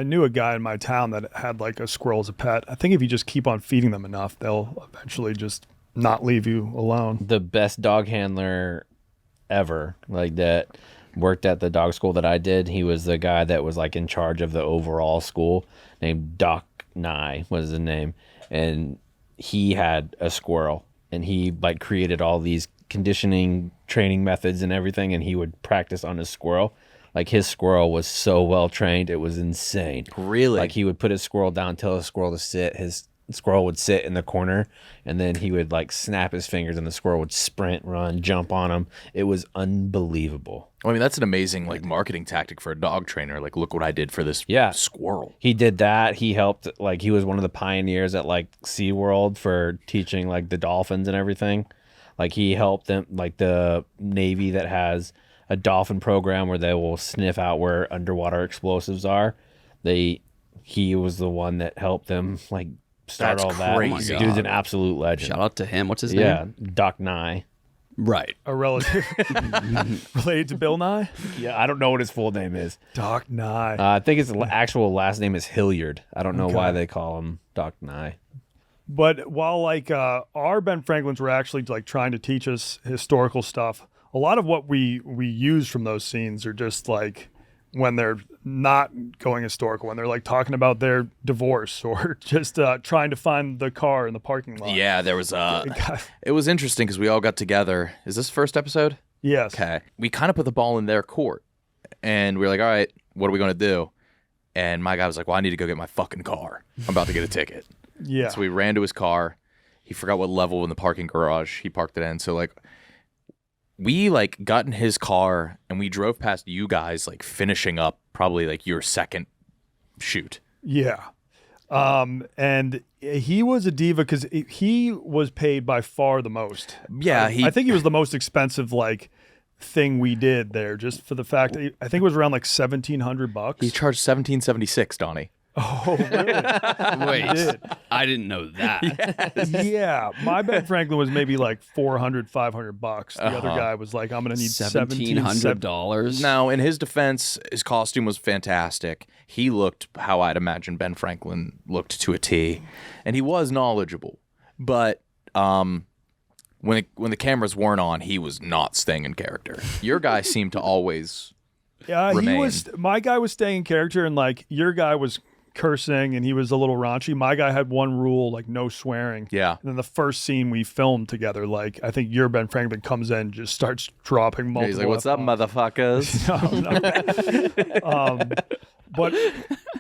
knew a guy in my town that had like a squirrel as a pet. I think if you just keep on feeding them enough, they'll eventually just not leave you alone. The best dog handler ever. Like that. worked at the dog school that I did. He was the guy that was like in charge of the overall school, named Doc Nye was his name. And he had a squirrel, and he like created all these conditioning training methods and everything, and he would practice on his squirrel. Like his squirrel was so well trained, it was insane. Really? Like he would put his squirrel down, tell his squirrel to sit. His squirrel would sit in the corner, and then he would like snap his fingers, and the squirrel would sprint, run, jump on him. It was unbelievable. I mean, that's an amazing like marketing tactic for a dog trainer. Like, look what I did for this squirrel. He did that. He helped, like he was one of the pioneers at like SeaWorld for teaching like the dolphins and everything. Like he helped them, like the Navy that has a dolphin program where they will sniff out where underwater explosives are. He was the one that helped them like start That's all that. crazy. Dude's an absolute legend. Shout out to him. What's his Yeah, name? Doc Nye. Right. A relative related to Bill Nye? Yeah, I don't know what his full name is. Doc Nye. I think his actual last name is Hilliard. I don't know why they call him Doc Nye. But while like our Ben Franklins were actually like trying to teach us historical stuff, a lot of what we use from those scenes are just like when they're not going historical, when they're like talking about their divorce or just trying to find the car in the parking lot. Yeah, there was it was interesting because we all got together. Is this first episode? Yes. Okay. We kind of put the ball in their court, and we were like, all right, what are we going to do? And my guy was like, well, I need to go get my fucking car. I'm about to get a ticket. Yeah. So we ran to his car. He forgot what level in the parking garage he parked it in. So like we like got in his car and we drove past you guys like finishing up probably like your second shoot. Yeah. And he was a diva because he was paid by far the most. Yeah, I think he was the most expensive like thing we did there, just for the fact that I think it was around like $1,700. He charged $17.76, Donnie. Oh, really? Wait, I didn't know that. Yeah, my Ben Franklin was maybe like $400, $500. The other guy was like, I'm gonna need $1,700. Now, in his defense, his costume was fantastic. He looked how I'd imagine Ben Franklin looked to a T, and he was knowledgeable. But when the cameras weren't on, he was not staying in character. Your guy seemed to always remain. My guy was staying in character, and like your guy was cursing, and he was a little raunchy. My guy had one rule, like no swearing. Yeah. And then the first scene we filmed together, like I think your Ben Franklin comes in, just starts dropping multiple. He's like, "What's up, motherfuckers?" But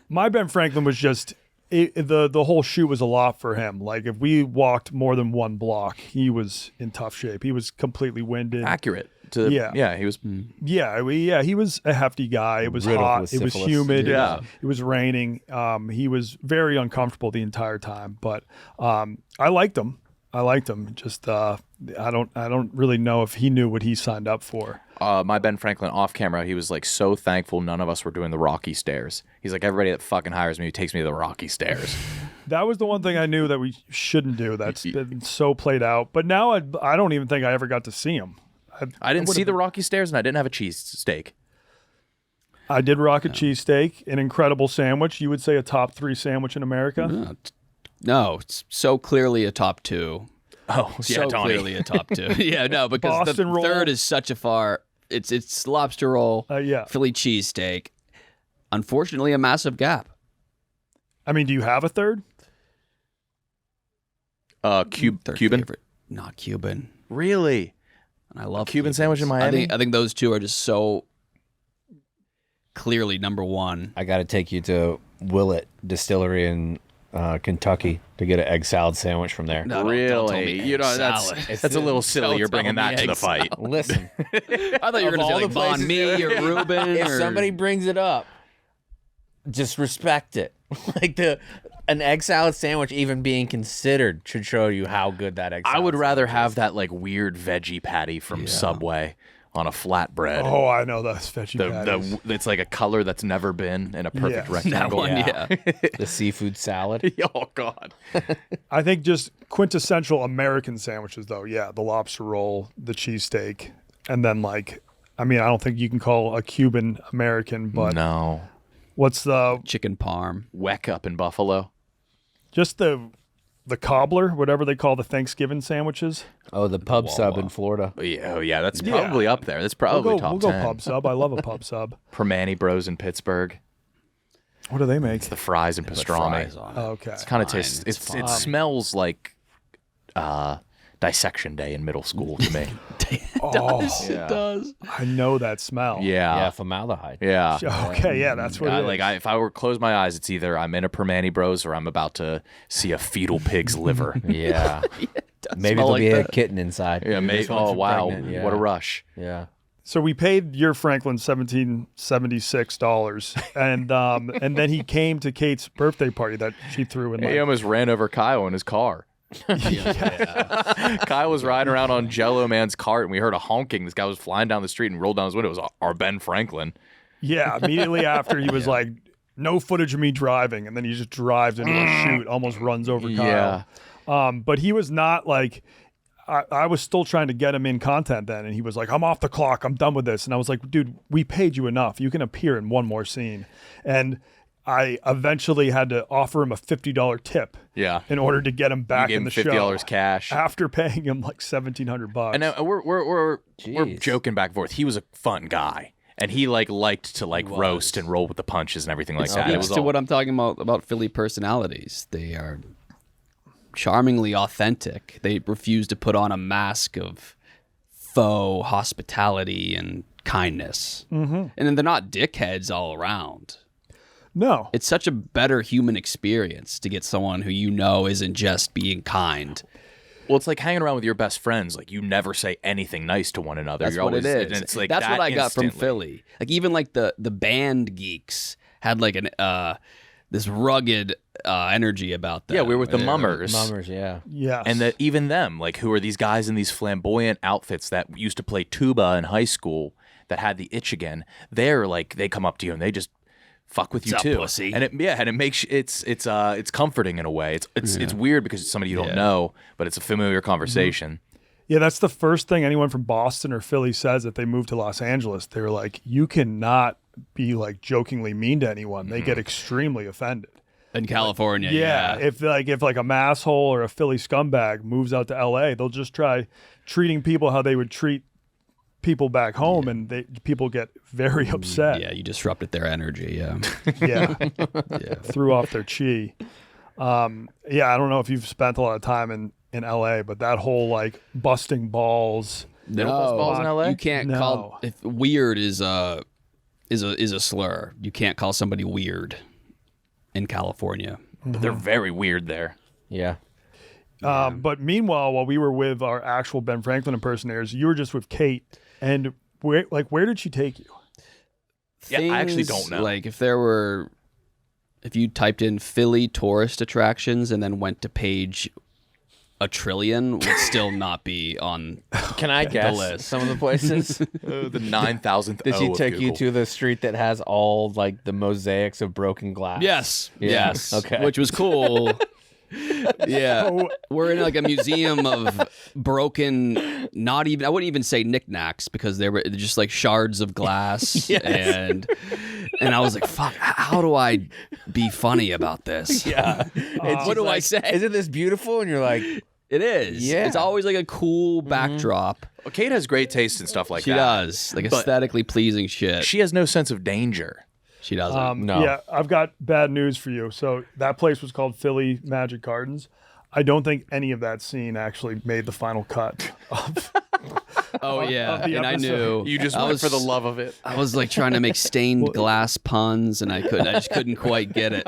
my Ben Franklin was just the whole shoot was a lot for him. Like if we walked more than one block, he was in tough shape. He was completely winded. Accurate. He was. Yeah, he was a hefty guy. It was Riddled hot. with It was syphilis. humid. Yeah. It was raining. He was very uncomfortable the entire time. But I liked him. Just I don't really know if he knew what he signed up for. My Ben Franklin off camera, he was like so thankful none of us were doing the Rocky stairs. He's like, everybody that fucking hires me takes me to the Rocky stairs. That was the one thing I knew that we shouldn't do. That's been so played out. But now I don't even think I ever got to see him. I didn't see the Rocky stairs, and I didn't have a cheese steak. I did rock a cheesesteak, an incredible sandwich. You would say a top 3 sandwich in America? No, it's so clearly a top 2. Oh, yeah, So Donnie. clearly a top 2. Yeah, no, because Boston the roll. third is such a far. It's lobster roll, Yeah. Philly cheesesteak. Unfortunately, a massive gap. I mean, do you have a third? Third Cuban? favorite. Not Cuban. Really? And I love Cuban Cubans. sandwich in Miami? I think those two are just so clearly number one. I got to take you to Willett Distillery in Kentucky to get an egg salad sandwich from there. No, Really? don't tell me You know, egg salad. that's a little silly. Don't You're bringing tell me that to the egg fight. salad. Listen, I thought you were Of going to say all like the places- banh mi or Reuben. if or... somebody brings it up, just respect it. Like an egg salad sandwich even being considered should show you how good that egg salad I would rather sandwich have is. that like weird veggie patty from Subway on a flatbread. Oh, I know those veggie patties. It's like a color that's never been in a perfect Yes. rectangle. That one, yeah. the seafood salad. Oh God. I think just quintessential American sandwiches, though. Yeah, the lobster roll, the cheesesteak, and then like, I mean, I don't think you can call a Cuban American, but No. what's the Chicken parm. Weck up in Buffalo. just the the cobbler, whatever they call the Thanksgiving sandwiches. Oh, the pub sub in Florida. Oh yeah, that's probably up there. That's probably top We'll 10. go pub sub. I love a pub sub. Permane Bros in Pittsburgh. What do they make? It's the fries and pastrami. Fries on it. Oh, okay. It's kind of Fine, tastes. it's It fine. smells like dissection day in middle school to me. It does. I know that smell. Yeah, Yeah. formaldehyde. Yeah. Okay, yeah, that's what it is. If I were to close my eyes, it's either I'm in a Permane Bros or I'm about to see a fetal pig's liver. Yeah. Maybe smell there'll be like a kitten inside. Yeah, Maybe mate. this one's Oh wow, pregnant. Yeah. what a rush! Yeah. So we paid your Franklin $1,776, and then he came to Kate's birthday party that she threw in. He almost ran over Kyle in his car. Kyle was riding around on Jello Man's cart, and we heard a honking. This guy was flying down the street and rolled down his window. It was our Ben Franklin. Yeah, immediately after he was like, "No footage of me driving," and then he just drives into a chute, almost runs over Kyle. But he was not like. I was still trying to get him in content then, and he was like, "I'm off the clock. I'm done with this." And I was like, "Dude, we paid you enough. You can appear in one more scene." And I eventually had to offer him a $50 tip. Yeah. In order to get him back gave in him the show. $50 cash. After paying him like $1,700. And we're Jeez. joking back and forth. He was a fun guy, and he liked to roast and roll with the punches and everything like that. It Speaks was to all, what I'm talking about Philly personalities. They are charmingly authentic. They refuse to put on a mask of faux hospitality and kindness. Mm-hmm. And then they're not dickheads all around. No. It's such a better human experience to get someone who you know isn't just being kind. well, it's like hanging around with your best friends. Like you never say anything nice to one another. That's You're what always, it is. And it's like that's that what I got from instantly. Philly. Like even like the band geeks had like an this rugged energy about them. Yeah, we were with the mummers. Mummers, yeah. Yes. And that even them, like who are these guys in these flamboyant outfits that used to play tuba in high school that had the itch again? They're like they come up to you and they just fuck with you What's up, too. pussy? And it makes it's comforting in a way. It's weird because it's somebody you don't know, but it's a familiar conversation. Yeah, that's the first thing anyone from Boston or Philly says if they move to Los Angeles. They're like, you cannot be like jokingly mean to anyone. They get extremely offended. in California. Yeah, if like a masshole or a Philly scumbag moves out to LA, they'll just try treating people how they would treat people back home, and people get very upset. Yeah, you disrupted their energy. Yeah. Yeah, threw off their chi. Yeah, I don't know if you've spent a lot of time in LA, but that whole like busting balls. No, balls in LA? you can't No. call if weird is a slur. You can't call somebody weird in California. But they're very weird there. Yeah. But meanwhile, while we were with our actual Ben Franklin impersonators, you were just with Kate. And where did she take you? Yeah, I actually Things don't know. Like if you typed in Philly tourist attractions and then went to page a trillion, would still not be on. Can I guess list. some of the places? The 9,000th. Did she of take you Google. to the street that has all like the mosaics of broken glass? Yes. Yeah. Yes. Okay. Which was cool. Yeah. We're in like a museum of broken, I wouldn't even say knickknacks because they were just like shards of glass. And I was like, fuck, how do I be funny about this? Yeah. What do I say? Isn't this beautiful? And you're like, It is. Yeah. It's always like a cool backdrop. Well, Kate has great taste and stuff like She that. does. Like But aesthetically pleasing shit. She has no sense of danger. She doesn't. No. Yeah, I've got bad news for you. So that place was called Philly Magic Gardens. I don't think any of that scene actually made the final cut. Oh yeah, the and I episode. knew You just I went was, for the love of it. I was like trying to make stained glass puns, and I just couldn't quite get it.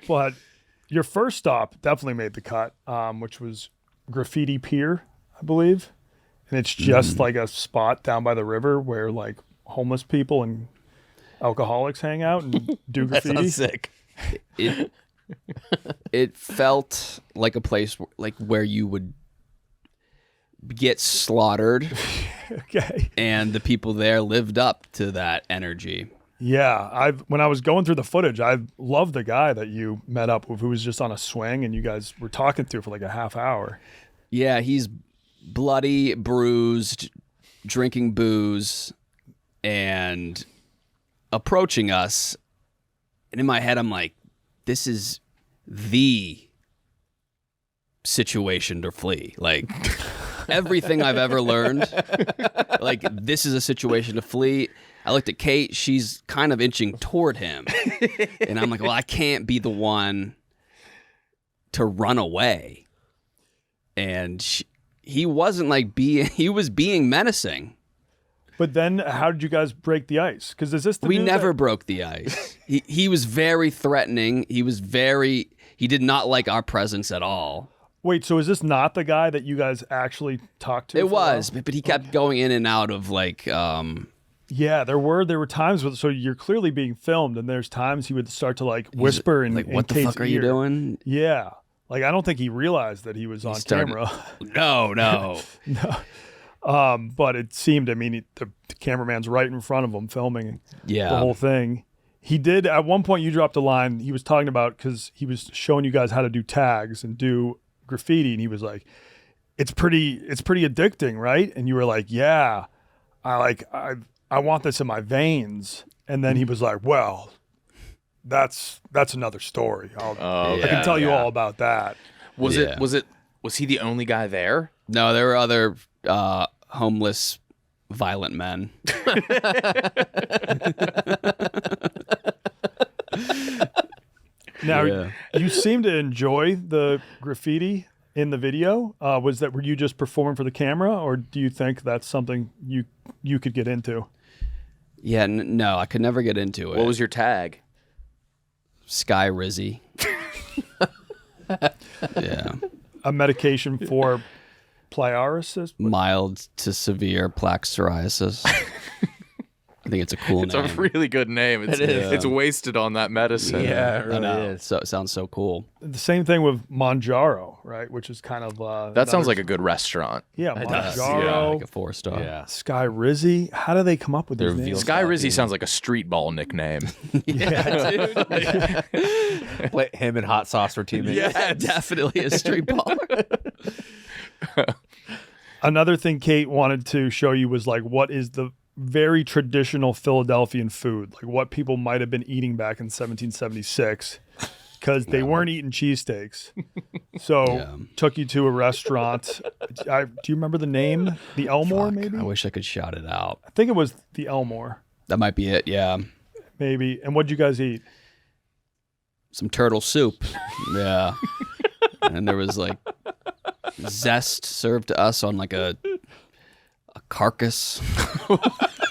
But your first stop definitely made the cut, which was Graffiti Pier, I believe. And it's just like a spot down by the river where like homeless people and alcoholics hang out and do that graffiti. sounds sick. It felt like a place where you would get slaughtered, Okay. and the people there lived up to that energy. Yeah, when I was going through the footage, I loved the guy that you met up with who was just on a swing and you guys were talking to for like a half hour. Yeah, he's bloody, bruised, drinking booze, and approaching us. And in my head, I'm like, this is the situation to flee. Like everything I've ever learned, like this is a situation to flee. I looked at Kate, she's kind of inching toward him. And I'm like, well, I can't be the one to run away. And he wasn't like he was being menacing. But then how did you guys break the ice? Because is this the We dude never that- broke the ice. He was very threatening. He did not like our presence at all. Wait, so is this not the guy that you guys actually talked to? It for a while? was, but he kept going in and out of like Yeah, there were times with, so you're clearly being filmed, and there's times he would start to like whisper in like, in what the Kate's fuck are you ear. doing? Yeah, like I don't think he realized that he was on started- camera. No. But it seemed, I mean, the cameraman's right in front of him filming Yeah. the whole thing. He did at one point. You dropped a line. He was talking about because he was showing you guys how to do tags and do graffiti, and he was like, "It's pretty addicting, right?" And you were like, "Yeah, I want this in my veins." And then he was like, "Well, that's another story. I can tell you all about that." Was Yeah. was he the only guy there? No, there were other homeless, violent men. Now, Yeah. you seem to enjoy the graffiti in the video. Were you just performing for the camera, or do you think that's something you could get into? Yeah, no, I could never get into it. What was your tag? Sky Rizzy? Yeah. A medication for pleurosis? Mild to severe plaque psoriasis. I think it's a cool It's name. a really good name. It's, It is. It's wasted on that medicine. Yeah, it I really know. is. So it sounds so cool. The same thing with Manjaro, right? Which is kind of That sounds like a good restaurant. yeah, Yeah, Manjaro, like a 4-star. Yeah. Sky Rizzy. How do they come up with these They're names? Sky Rizzy sounds like a street ball nickname. Play him and hot sauce for teammates. Yeah, definitely a street baller. Another thing Kate wanted to show you was like what is the very traditional Philadelphian food, like what people might have been eating back in 1776, because they weren't eating cheesesteaks. So took you to a restaurant. Do you remember the name? The Elmore, Fuck, maybe? I wish I could shout it out. I think it was the Elmore, That might be it, yeah. maybe. And what'd you guys eat? Some turtle soup. Yeah. And there was like zest served to us on like a carcass.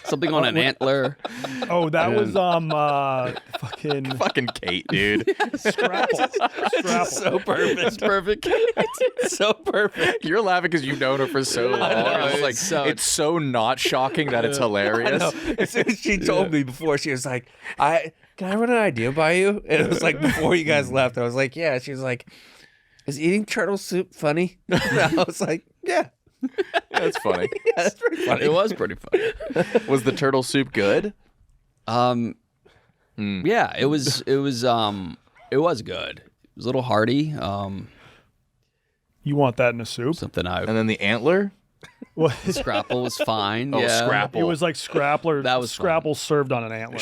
Something on an antler. Oh, that was fucking Fucking Kate, dude. Scrapple. So perfect. It's perfect. So perfect. You're laughing because you've known her for so long. know, It's like it's so- it's so not shocking that it's hilarious. As soon as she told me before, she was like, can I run an idea by you? And it was like before you guys left, I was like, yeah. She was like, is eating turtle soup funny? And I was like, yeah. That's funny. Yeah, that's pretty funny. It was pretty funny. Was the turtle soup good? Yeah, it was good. It was a little hearty. You want that in a soup? Something And then the antler? Well, Scrapple was fine. Oh, yeah. Scrapple. it was like Scrappler. That was Scrapple served on an antler.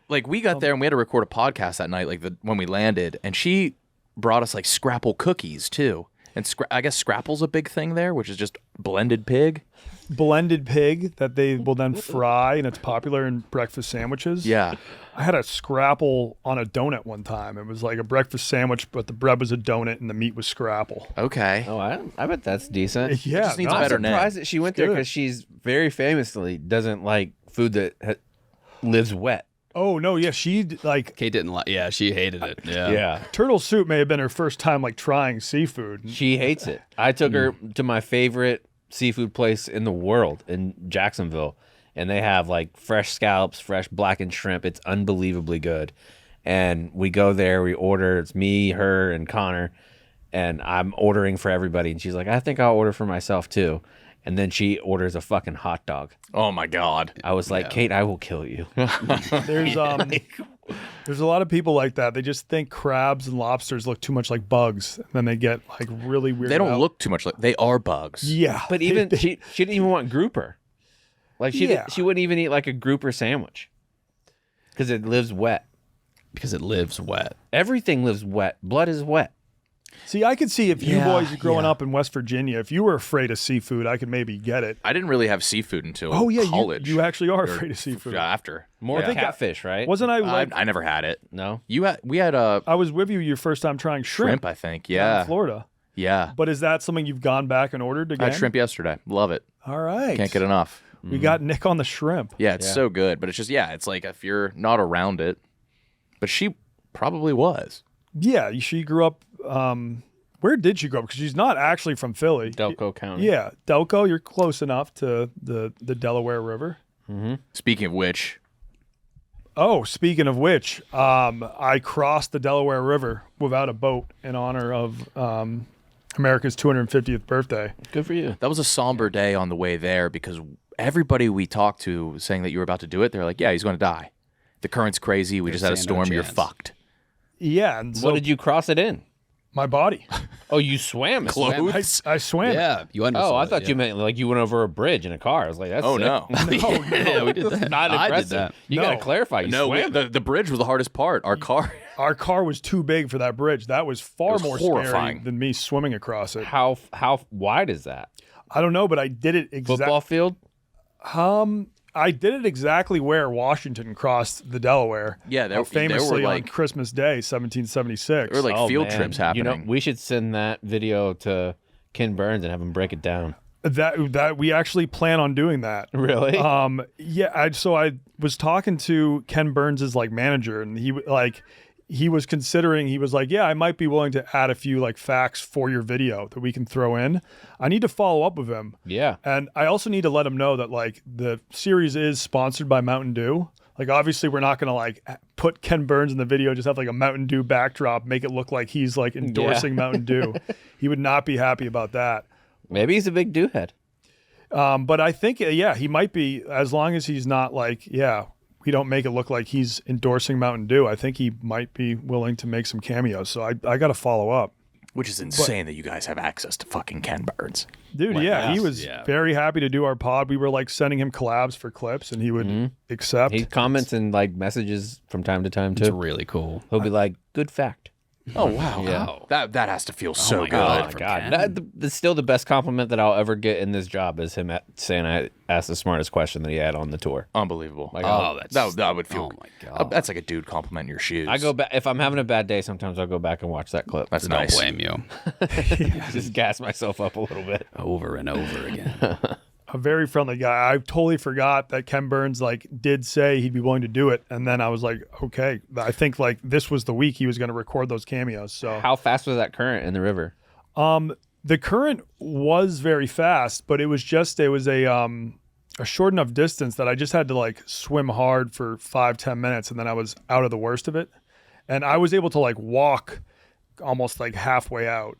We got there and we had to record a podcast that night, when we landed, and she brought us like Scrapple cookies too. And I guess Scrapple's a big thing there, which is just blended pig. Blended pig that they will then fry, and it's popular in breakfast sandwiches. Yeah. I had a Scrapple on a donut one time. It was like a breakfast sandwich, but the bread was a donut and the meat was Scrapple. Okay. Oh, I bet that's decent. Yeah, just needs no, a I'm better name. surprised that she went there good. because she's very famously doesn't like food that lives wet. Oh no, yeah, she like Kate didn't like. Yeah, she hated it. Yeah. turtle soup may have been her first time like trying seafood. She hates it. I took her to my favorite seafood place in the world in Jacksonville, and they have like fresh scallops, fresh blackened shrimp. It's unbelievably good. And we go there, we order. It's me, her, and Connor, and I'm ordering for everybody. And she's like, I think I'll order for myself too. And then she orders a fucking hot dog. Oh my God. I was like, Kate, I will kill you. There's a lot of people like that. They just think crabs and lobsters look too much like bugs, and then they get like really weird. They don't look too much like they are bugs. Yeah, But even she didn't even want grouper. Like she wouldn't even eat like a grouper sandwich because it lives wet. Because it lives wet. Everything lives wet. Blood is wet. See, I could see if you boys growing up in West Virginia, if you were afraid of seafood, I could maybe get it. I didn't really have seafood until college. You actually are afraid of seafood. After. More catfish, right? Wasn't I like? I never had it. No. We had I was with you your first time trying shrimp. I think. down Yeah. in Florida. Yeah. But is that something you've gone back and ordered again? I had shrimp yesterday. Love it. All right. Can't get enough. We got Nick on the shrimp. Yeah, it's so good. But it's just, it's like if you're not around it. But she probably was. Yeah, she grew up. Where did she grow up? Because she's not actually from Philly. Delco County. Yeah, Delco. You're close enough to the Delaware River. Speaking of which, Oh, speaking of which, I crossed the Delaware River without a boat in honor of America's 250th birthday. Good for you. that was a somber day on the way there because everybody we talked to was saying that you were about to do it. They're like, yeah, he's going to die. The current's crazy. We just had a saying no storm. You're chance. fucked. Yeah, and so What did you cross it in? my body. Oh, you swam it. Clothes. I swam. Yeah, you Oh, understood. I thought you meant like you went over a bridge in a car. I was like, that's Oh, sick. no. yeah, we did that. Not I impressive. did that. You No. got to clarify. You No, swam it. the bridge was the hardest part. Our car. Our car was too big for that bridge. That was far was more horrifying. scary than me swimming across it. How wide is that? I don't know, but I did it Football field? I did it exactly where Washington crossed the Delaware. Yeah, there were famously on like Christmas Day, 1776. there were like Oh, field man. trips happening. You know, we should send that video to Ken Burns and have him break it down. That we actually plan on doing that. Really? Yeah. So I was talking to Ken Burns' like manager, and he was considering. He was like, "Yeah, I might be willing to add a few like facts for your video that we can throw in." I need to follow up with him. Yeah. And I also need to let him know that like the series is sponsored by Mountain Dew. Like obviously we're not gonna like put Ken Burns in the video, just have like a Mountain Dew backdrop, make it look like he's like endorsing Mountain Dew. He would not be happy about that. Maybe he's a big dew head. But I think he might be, as long as he's not like we don't make it look like he's endorsing Mountain Dew. I think he might be willing to make some cameos. So I got to follow up. Which is insane that you guys have access to fucking Ken Burns. Dude, he was very happy to do our pod. We were like sending him collabs for clips, and he would accept. He comments and like messages from time to time It's too. really cool. He'll be like, "Good fact." Oh wow. Yeah. That has to feel so good. God. Oh my from god, Ken. that's still the best compliment that I'll ever get in this job is him saying I asked the smartest question that he had on the tour. Unbelievable. Like, that would feel. Oh my god. That's like a dude compliment in your shoes. I go back if I'm having a bad day. Sometimes I'll go back and watch that clip. That's Don't nice. blame you. Just gas myself up a little bit. Over and over again. A very friendly guy. I totally forgot that Ken Burns like did say he'd be willing to do it, and then I was like, okay. I think like this was the week he was going to record those cameos. So How fast was that current in the river? the current was very fast, but it was a short enough distance that I just had to like swim hard for 5-10 minutes, and then I was out of the worst of it, and I was able to like walk almost like halfway out.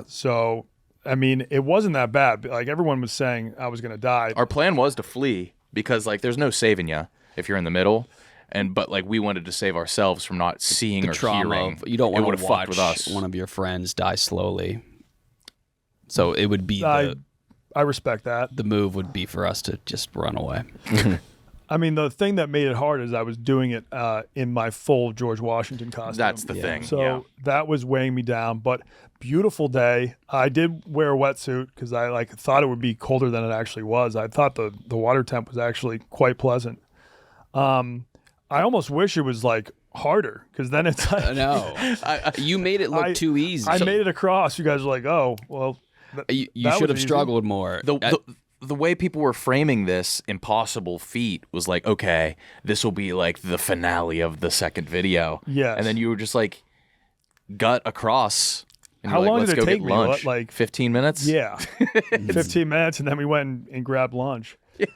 So I mean, it wasn't that bad. Like everyone was saying I was going to die. Our plan was to flee because like there's no saving you if you're in the middle, but like we wanted to save ourselves from not seeing or Trauma hearing. of, you don't want it to would've watch fucked with us. one of your friends die slowly. So it would be I respect that. the move would be for us to just run away. I mean, the thing that made it hard is I was doing it in my full George Washington costume. That's the thing. So that was weighing me down. But beautiful day. I did wear a wetsuit because I like thought it would be colder than it actually was. I thought the water temp was actually quite pleasant. I almost wish it was like harder because then it's like No, you made it look too easy. I made it across. You guys were like, oh well. You that should was have easy. struggled more. The way people were framing this impossible feat was like, okay, this will be like the finale of the second video. Yes. And then you were just like gut across. And How you're like, long let's did it go take get me? lunch. Like 15 minutes? Yeah, 15 minutes, and then we went and grabbed lunch. Yeah,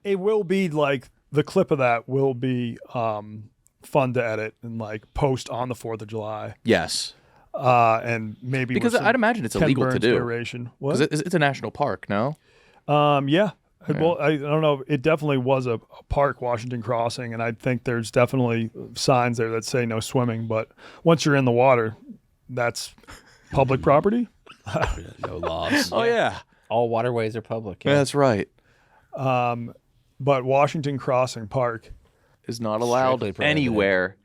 it will be like the clip of that will be fun to edit and like post on the 4th of July. Yes. And maybe Because with some I'd imagine it's Ken illegal to Burns do. narration. What? Because it's a national park, no? Yeah. Well, I don't know. It definitely was a park, Washington Crossing, and I think there's definitely signs there that say no swimming. But once you're in the water, that's public property. No laws. Oh, yeah. All waterways are public. Yeah, that's right. But Washington Crossing Park, Is not allowed Strictly prohibited. anywhere.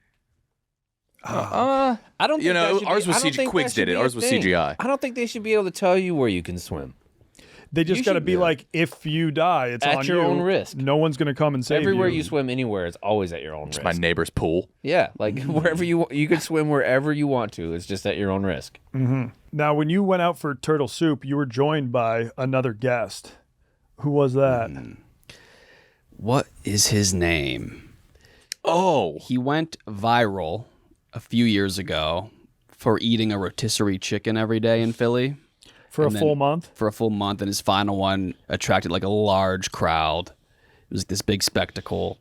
I don't think that should be- ours was I don't think Quigs that should did it. be a Ours was thing. CGI. I don't think they should be able to tell you where you can swim. They just You got to should be do it. like, if you die, it's At on your you. own risk. No one's going to come and save Everywhere you. you swim anywhere, it's always at your own risk. My neighbor's pool. Yeah, like wherever you can swim wherever you want to. It's just at your own risk. Now, when you went out for turtle soup, you were joined by another guest. Who was that? What is his name? Oh, He went viral a few years ago for eating a rotisserie chicken every day in Philly For a And then- full month? for a full month, and his final one attracted like a large crowd. It was this big spectacle.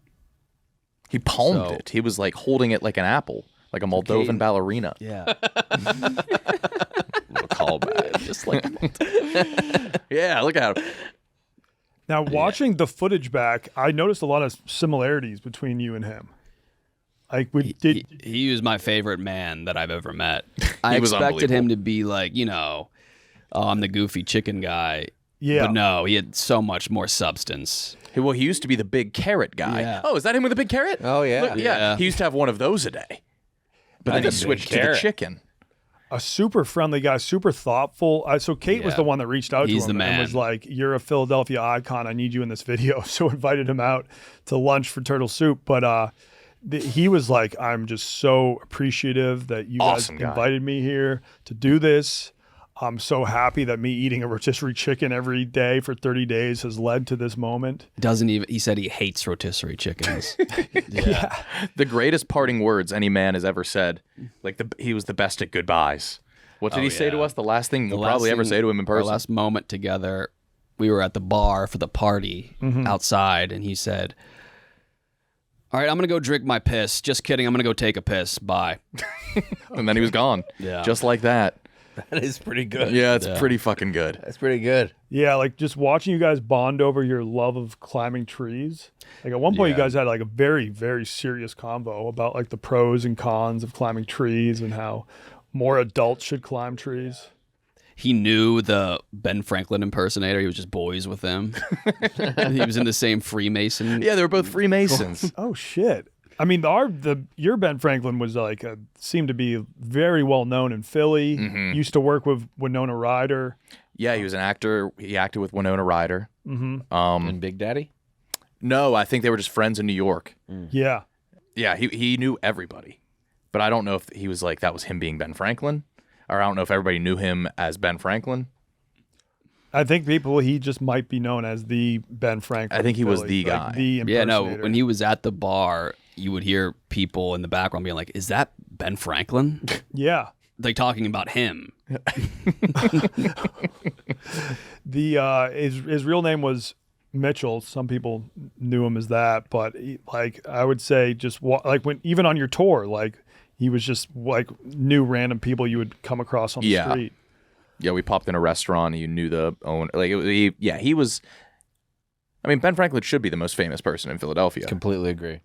he palmed So- it. He was like holding it like an apple, like a Moldovan ballerina. Yeah. Little callback. Just like Yeah, look at him. Now, watching the footage back, I noticed a lot of similarities between you and him. Like, he was my favorite man that I've ever met. I He was expected him unbelievable. to be like, oh, I'm the goofy chicken guy. Yeah. But no, he had so much more substance. Well, he used to be the big carrot guy. Yeah. Oh, is that him with the big carrot? Oh, yeah. Look, Yeah. He used to have one of those a day. But then he That's a big switched to the carrot. chicken. a super friendly guy, super thoughtful. So Kate was Yeah. the one that reached out He's to him the and man. was like, "You're a Philadelphia icon. I need you in this video." So invited him out to lunch for turtle soup. But he was like, "I'm just so appreciative that you Awesome guys guy. invited me here to do this. I'm so happy that me eating a rotisserie chicken every day for 30 days has led to this moment." He said he hates rotisserie chickens. The greatest parting words any man has ever said. Like he was the best at goodbyes. What did he say to yeah. us? The last thing we'll last probably ever thing- say to him in person. Our last moment together, we were at the bar for the party outside, and he said, "All right, I'm going to go drink my piss. Just kidding. I'm going to go take a piss. Bye." And then he was gone. Yeah. Just like that. That is pretty good. Yeah, it's pretty fucking good. That's pretty good. Yeah, like just watching you guys bond over your love of climbing trees. Like at one point, you Yeah. guys had like a very, very serious convo about like the pros and cons of climbing trees and how more adults should climb trees. He knew the Ben Franklin impersonator. He was just boys with him. He was in the same Freemason. Yeah, they were both Freemasons. Oh shit! I mean, your Ben Franklin was like seemed to be very well known in Philly. Used to work with Winona Ryder. Yeah, he was an actor. He acted with Winona Ryder. And Big Daddy? No, I think they were just friends in New York. Yeah, Yeah, he knew everybody. But I don't know if he was like, that was him being Ben Franklin. Or I don't know if everybody knew him as Ben Franklin. I think he just might be known as the Ben Franklin. I think he was Philly, the like, guy. the Yeah, no, impersonator. when he was at the bar, you would hear people in the background being like, "Is that Ben Franklin?" Yeah. Like talking about him. His real name was Mitchell. Some people knew him as that, but like I would say, just like when even on your tour, like he was just like knew random people you would come across on the Yeah. street. Yeah, we popped in a restaurant and you knew the owner. Like, he was. I mean, Ben Franklin should be the most famous person in Philadelphia. Completely agree.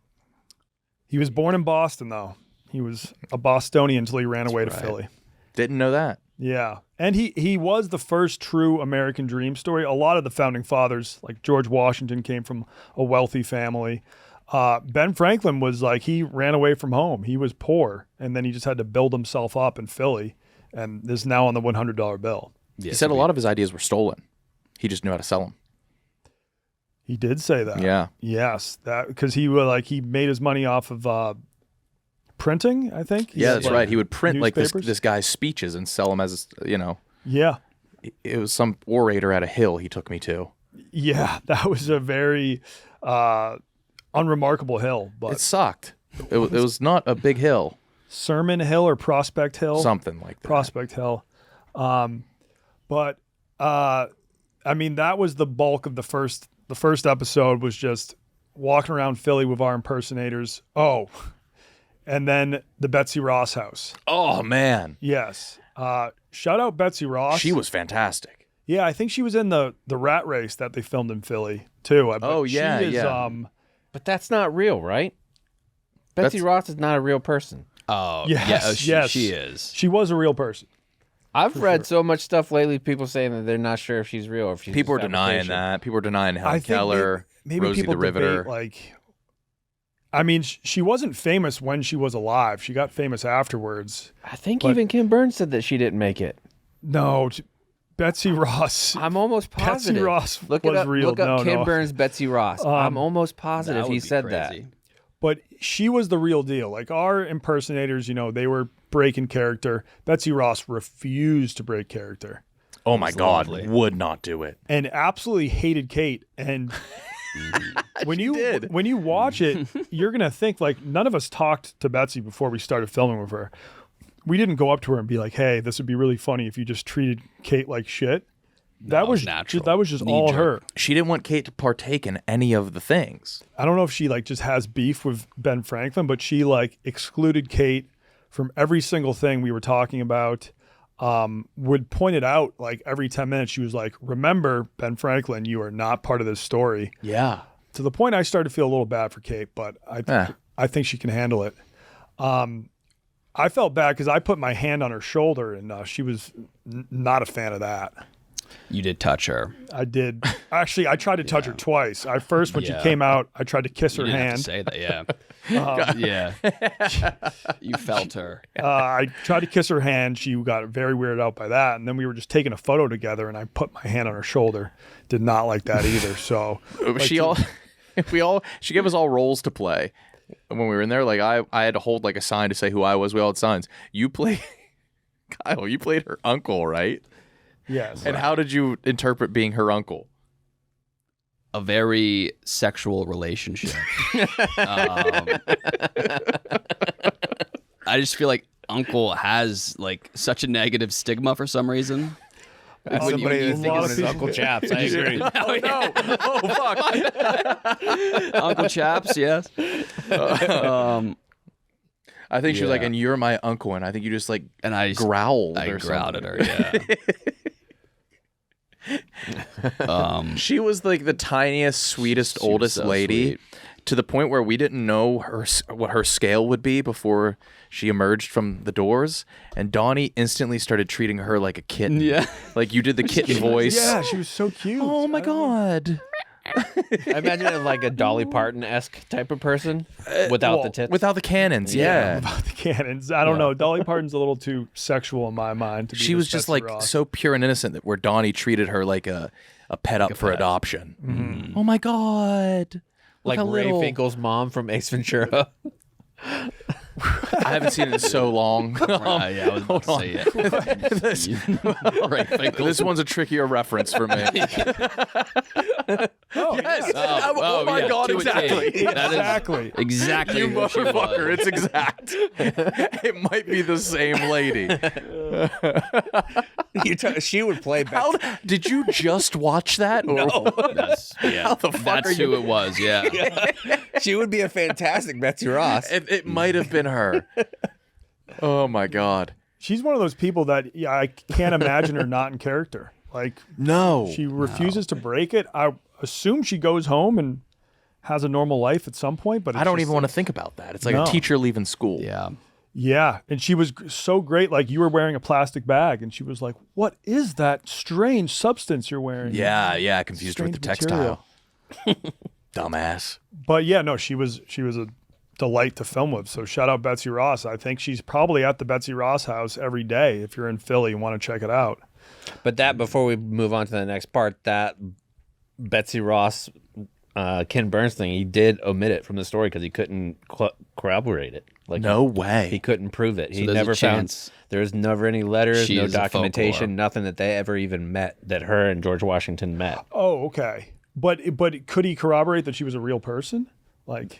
He was born in Boston, though. He was a Bostonian until he ran away to Philly. Didn't know that. Yeah, and he was the first true American dream story. A lot of the founding fathers, like George Washington, came from a wealthy family. Ben Franklin was like, he ran away from home. He was poor, and then he just had to build himself up in Philly, and is now on the $100 bill. He said a lot of his ideas were stolen. He just knew how to sell them. He did say that. Yeah. Yes, that because he made his money off of printing. I think. Yeah, that's Like, right. He would print like newspapers. this guy's speeches and sell them as, Yeah, it was some orator at a hill he took me to. yeah, that was a very unremarkable hill, but It sucked. It was not a big hill. Sermon Hill or Prospect Hill. Something like that. Prospect Hill. But I mean, that was the bulk of the first episode was just walking around Philly with our impersonators. Oh, and then the Betsy Ross house. Oh, man. Yes. Shout out Betsy Ross. She was fantastic. Yeah, I think she was in the rat race that they filmed in Philly too. But Oh, yeah, she is, yeah. But that's not real, right? Betsy Ross is not a real person. Oh, Yes, yeah, yes. she is. She was a real person. I've read so much stuff lately, people saying that they're not sure if she's real or if she's People are just denying fabrication. that. People are denying I Helen think Keller, maybe Rosie people the Riveter. debate, like, I mean, she wasn't famous when she was alive. She got famous afterwards. I think even Kim Burns said that she didn't make it. No, Betsy Ross. I'm almost positive. Betsy Ross look was it up, real. Look up No, Kim no. Burns, Betsy Ross. I'm almost positive That he would be said crazy. that. But she was the real deal. Like our impersonators, they were breaking character. Betsy Ross refused to break character Oh my God, lovely. would not do it. and absolutely hated Kate. And when you watch it, you're gonna think like none of us talked to Betsy before we started filming with her. We didn't go up to her and be like, "Hey, this would be really funny if you just treated Kate like shit." That was natural. That was just all Knee-jerk. her. She didn't want Kate to partake in any of the things. I don't know if she like just has beef with Ben Franklin, but she like excluded Kate from every single thing we were talking about. Would point it out like every 10 minutes. She was like, "Remember, Ben Franklin, you are not part of this story." Yeah. To the point I started to feel a little bad for Kate, but I think she can handle it. I felt bad because I put my hand on her shoulder and she was not a fan of that. You did touch her. I did. Actually, I tried to touch her twice. First, when she Yeah. came out, I tried to kiss her You didn't have hand. to say that, yeah. Yeah. You felt her. I tried to kiss her hand. She got very weirded out by that. And then we were just taking a photo together and I put my hand on her shoulder. Did not like that either. So She gave us all roles to play when we were in there. Like I had to hold like a sign to say who I was. We all had signs. Kyle, you played her uncle, right? yes. And how did you interpret being her uncle? A very sexual relationship. I just feel like uncle has like such a negative stigma for some reason. That's When somebody you that's thinking lot of of his people- Uncle Chaps. I agree. Oh no! Oh fuck! Uncle Chaps, yes. I think she was like, Yeah. "And you're my uncle," and I think you just like And I growled. I or growled at something. her, yeah. She was like the tiniest, sweetest, She was oldest so lady, sweet. to the point where we didn't know what her scale would be before she emerged from the doors. And Donnie instantly started treating her like a kitten. Yeah. Like you did the kitten voice. Yeah, she was so cute. Oh my God. I imagine it like a Dolly Parton-esque type of person without the tits. Without the cannons, yeah. About the cannons. I don't know. Dolly Parton's a little too sexual in my mind. To be She this was just Betsy like Ross. so pure and innocent that where Donnie treated her like a pet up for adoption. Mm-hmm. Oh my God. Look like how Ray little. Finkel's mom from Ace Ventura. I haven't seen it in so long. Yeah, I was about to say it. Right, Finkel. This one's a trickier reference for me. Yes. Oh my yeah, God, to a T. exactly. That is Exactly. exactly You who she was. motherfucker, it's exact. It might be the same lady. She would play How did you just watch that? No. That's, yeah, the fuck that's are who you- it was. Yeah. She would be a fantastic Betsy Ross. It might have been her. Oh my God. She's one of those people that I can't imagine her not in character. Like No. she refuses to break it. I assume she goes home and has a normal life at some point. But I don't even want to think about that. It's like No. a teacher leaving school. Yeah. Yeah, and she was so great. Like you were wearing a plastic bag, and she was like, "What is that strange substance you're wearing?" Yeah, confused with the Strange textile. material. Dumbass. But yeah, no, she was a delight to film with. So shout out Betsy Ross. I think she's probably at the Betsy Ross house every day. If you're in Philly and want to check it out. But that, before we move on to the next part, that Betsy Ross, Ken Burns thing, he did omit it from the story because he couldn't corroborate it. Like No way. he couldn't prove it. He there's a never found. chance There's never any letters, she no is a documentation, folklore. nothing that they ever even met. That her and George Washington met. Oh, okay. But could he corroborate that she was a real person? Like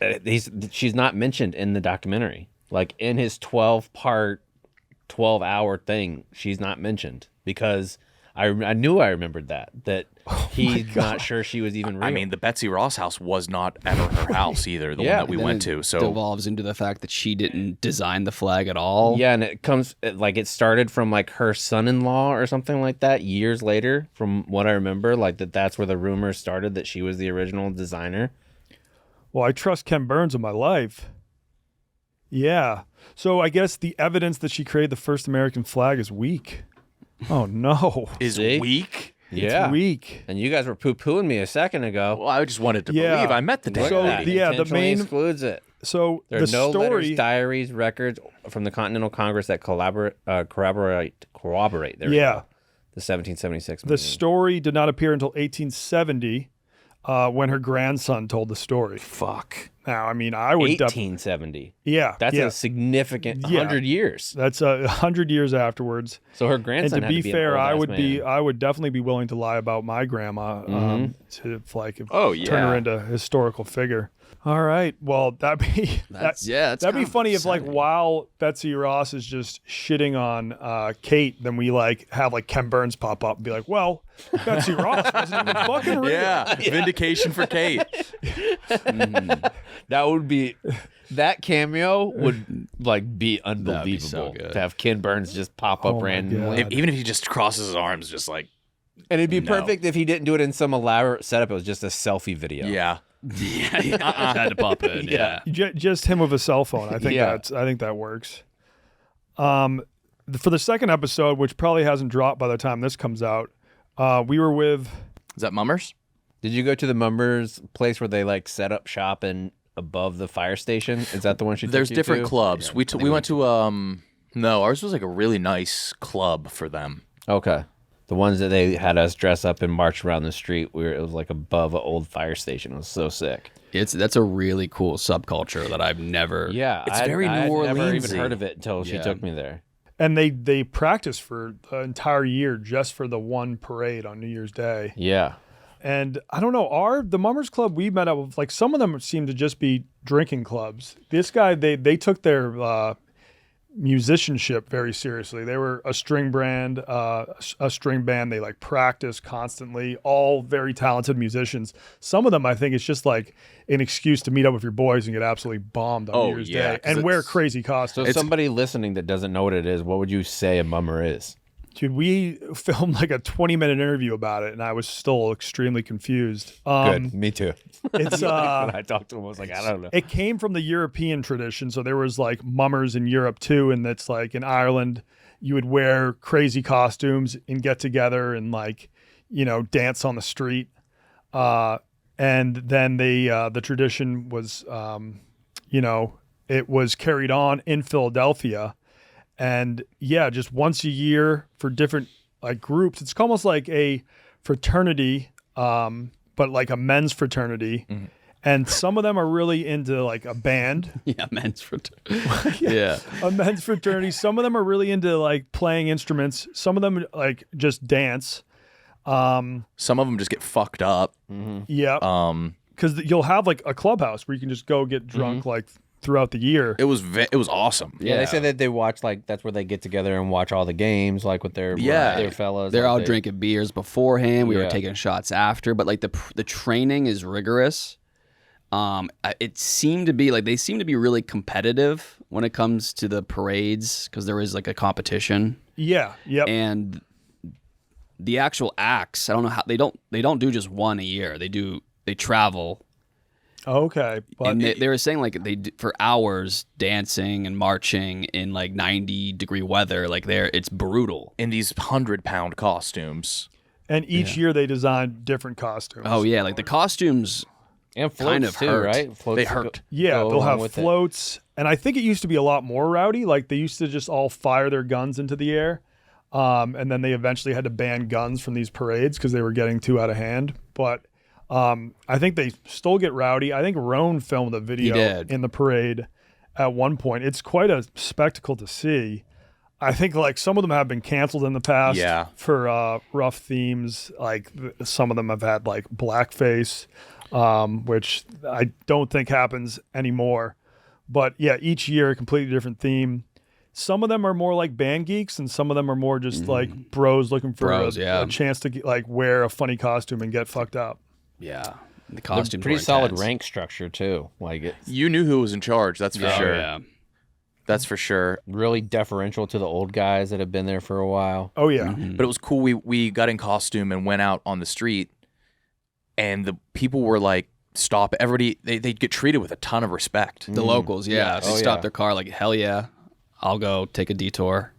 She's not mentioned in the documentary. Like in his 12-part, 12-hour thing, she's not mentioned because I knew I remembered that he's not sure she was even real. I mean, the Betsy Ross house was not ever her house either, the Yeah. one that we Then went it to. So devolves into the fact that she didn't design the flag at all. yeah, and it started from like her son-in-law or something like that years later, from what I remember. Like that's where the rumors started that she was the original designer. well, I trust Ken Burns in my life. Yeah. So I guess the evidence that she created the first American flag is weak. Oh no. is See? weak. Yeah, Weak. and you guys were poo-pooing me a second ago. Well, I just wanted to Yeah. believe I met the dang So, lady. yeah, the Intentionally main- excludes it. So There are the no story, letters, diaries, records from the Continental Congress that corroborate. There we Yeah. go. The 1776 the meeting. story did not appear until 1870, when her grandson told the story. Fuck. Now, I mean, I would 1870. yeah, That's yeah. a significant Yeah. 100 years. That's 100 years afterwards. So her And grandson to had be to be fair, an I old-ass would be, man. I would definitely be willing to lie about my grandma, to like Oh, turn her yeah. into a historical figure. All right, well that'd be That's that'd be kinda funny if like upsetting. while Betsy Ross is just shitting on Kate, then we like have like Ken Burns pop up and be like, well, Betsy Ross wasn't even fucking real. Yeah. Vindication for Kate. That would be that cameo would like be unbelievable so good. to have Ken Burns just pop up Oh my randomly. God. Even if he just crosses his arms, just like, And it'd be No. perfect if he didn't do it in some elaborate setup. It was just a selfie video. yeah. yeah, had to pop in. Yeah. Just him with a cell phone. I think Yeah. I think that works. For the second episode, which probably hasn't dropped by the time this comes out, we were with Is that Mummers? Did you go to the Mummers place where they like set up shop and above the fire station? Is that the one she took There's you different to? clubs. We went to no, ours was like a really nice club for them. Okay. The ones that they had us dress up and march around the street, it was like above an old fire station. It was so sick. That's a really cool subculture that I've never. Yeah, It's very I New had never even Orleansy. heard of it until she Yeah. took me there. and they practiced for the entire year just for the one parade on New Year's Day. Yeah. And I don't know, the Mummers Club we met up with, like some of them seem to just be drinking clubs. This guy, they took their musicianship very seriously. They were a string band. They like practice constantly, all very talented musicians. Some of them, I think it's just like an excuse to meet up with your boys and get absolutely bombed on New Year's yeah, Day 'cause and wear it's- crazy So costumes. somebody listening that doesn't know what it is, what would you say a mummer is? Dude, we filmed like a 20-minute interview about it and I was still extremely confused. Good. Me too. It's When I talked to him, I was like, I don't know. It came from the European tradition. So there was like mummers in Europe too. And that's like in Ireland, you would wear crazy costumes and get together and like, dance on the street. And then the tradition was, it was carried on in Philadelphia. And yeah, just once a year for different like groups. It's almost like a fraternity, but like a men's fraternity. Mm-hmm. And some of them are really into like a band, Yeah, men's fraternity. Yeah. a men's fraternity. Some of them are really into like playing instruments. Some of them like just dance. Some of them just get fucked up. Yeah. Because you'll have like a clubhouse where you can just go get drunk like throughout the year. It was awesome. Yeah, they said that they watch that's where they get together and watch all the games, like with their fellas. They're like all they- drinking beers beforehand. We were Yeah. taking shots after, but like the training is rigorous. It seemed to be like they seem to be really competitive when it comes to the parades because there is like a competition Yeah. Yep. and the actual acts. I don't know how they don't do just one a year. They travel. Okay. But And they were saying like they do, for hours dancing and marching in like 90-degree weather. Like it's brutal. In these 100-pound costumes. and each year they design different costumes. Oh yeah, like the costumes. and floats kind of too, hurt. right? Floats They go- hurt. Yeah, go they'll along have with it. floats, and I think it used to be a lot more rowdy. Like they used to just all fire their guns into the air, and then they eventually had to ban guns from these parades because they were getting too out of hand. But I think they still get rowdy. I think Roan filmed a video did. in the parade at one point. It's quite a spectacle to see. I think like some of them have been canceled in the past Yeah. for rough themes. Like some of them have had like blackface, which I don't think happens anymore. But yeah, each year a completely different theme. Some of them are more like band geeks, and some of them are more just like bros looking for yeah. a chance to like wear a funny costume and get fucked up. Yeah, the They're costumes. pretty were solid intense. rank structure too. Like it's You knew who was in charge. That's for Oh, sure. yeah. That's for sure. really deferential to the old guys that have been there for a while. Oh yeah, But it was cool. We got in costume and went out on the street, and the people were like, "Stop!" Everybody, they'd get treated with a ton of respect. The locals, yeah, they Oh, stopped yeah. their car like hell yeah, I'll go take a detour.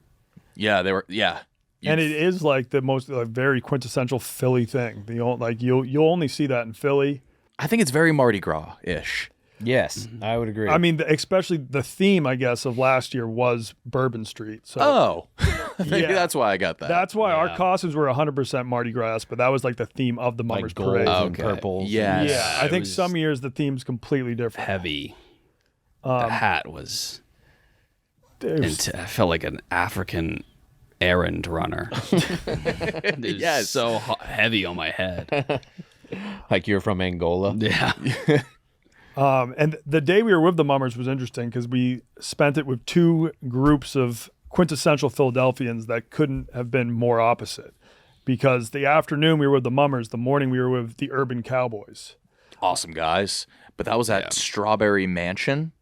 Yeah, they were. Yeah, and it is like the most like very quintessential Philly thing. You'll only see that in Philly. I think it's very Mardi Gras ish. Yes, I would agree. I mean, especially the theme, I guess, of last year was Bourbon Street. So Oh, maybe Yeah. that's why I got that. that's why our costumes were 100% Mardi Gras, but that was like the theme of the like Mummers gold Parade. and Okay. purples. Yes. Yeah, I it think was some years the theme's completely different. heavy. The hat was. It was- I felt like an African errand runner. It was Yes. so heavy on my head. Like you're from Angola. Yeah. And the day we were with the Mummers was interesting because we spent it with two groups of quintessential Philadelphians that couldn't have been more opposite. Because the afternoon we were with the Mummers, the morning we were with the Urban Cowboys. Awesome guys. But that was at Strawberry Mansion,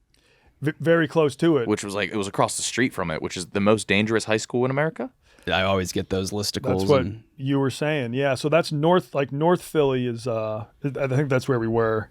Very close to it. which was like, it was across the street from it, which is the most dangerous high school in America. I always get those listicles. That's what and you were saying. Yeah. So that's North Philly is, I think that's where we were.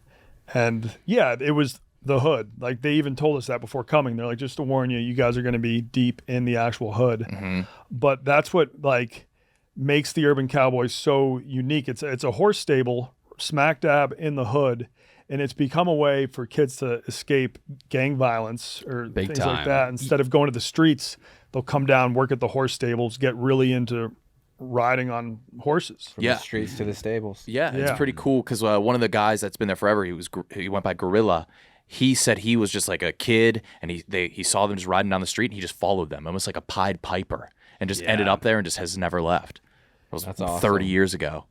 And yeah, it was the hood. Like they even told us that before coming. They're like, just to warn you, you guys are going to be deep in the actual hood. Mm-hmm. But that's what like makes the Urban Cowboys so unique. It's a horse stable smack dab in the hood. And it's become a way for kids to escape gang violence or Big things like time. that. Instead of going to the streets, they'll come down, work at the horse stables, get really into riding on horses. From Yeah. the streets to the stables. Yeah, it's Yeah. pretty cool because one of the guys that's been there forever, he went by Gorilla. He said he was just like a kid, and he saw them just riding down the street, and he just followed them, almost like a Pied Piper, and just ended up there and just has never left. It was That's awesome. 30 years ago.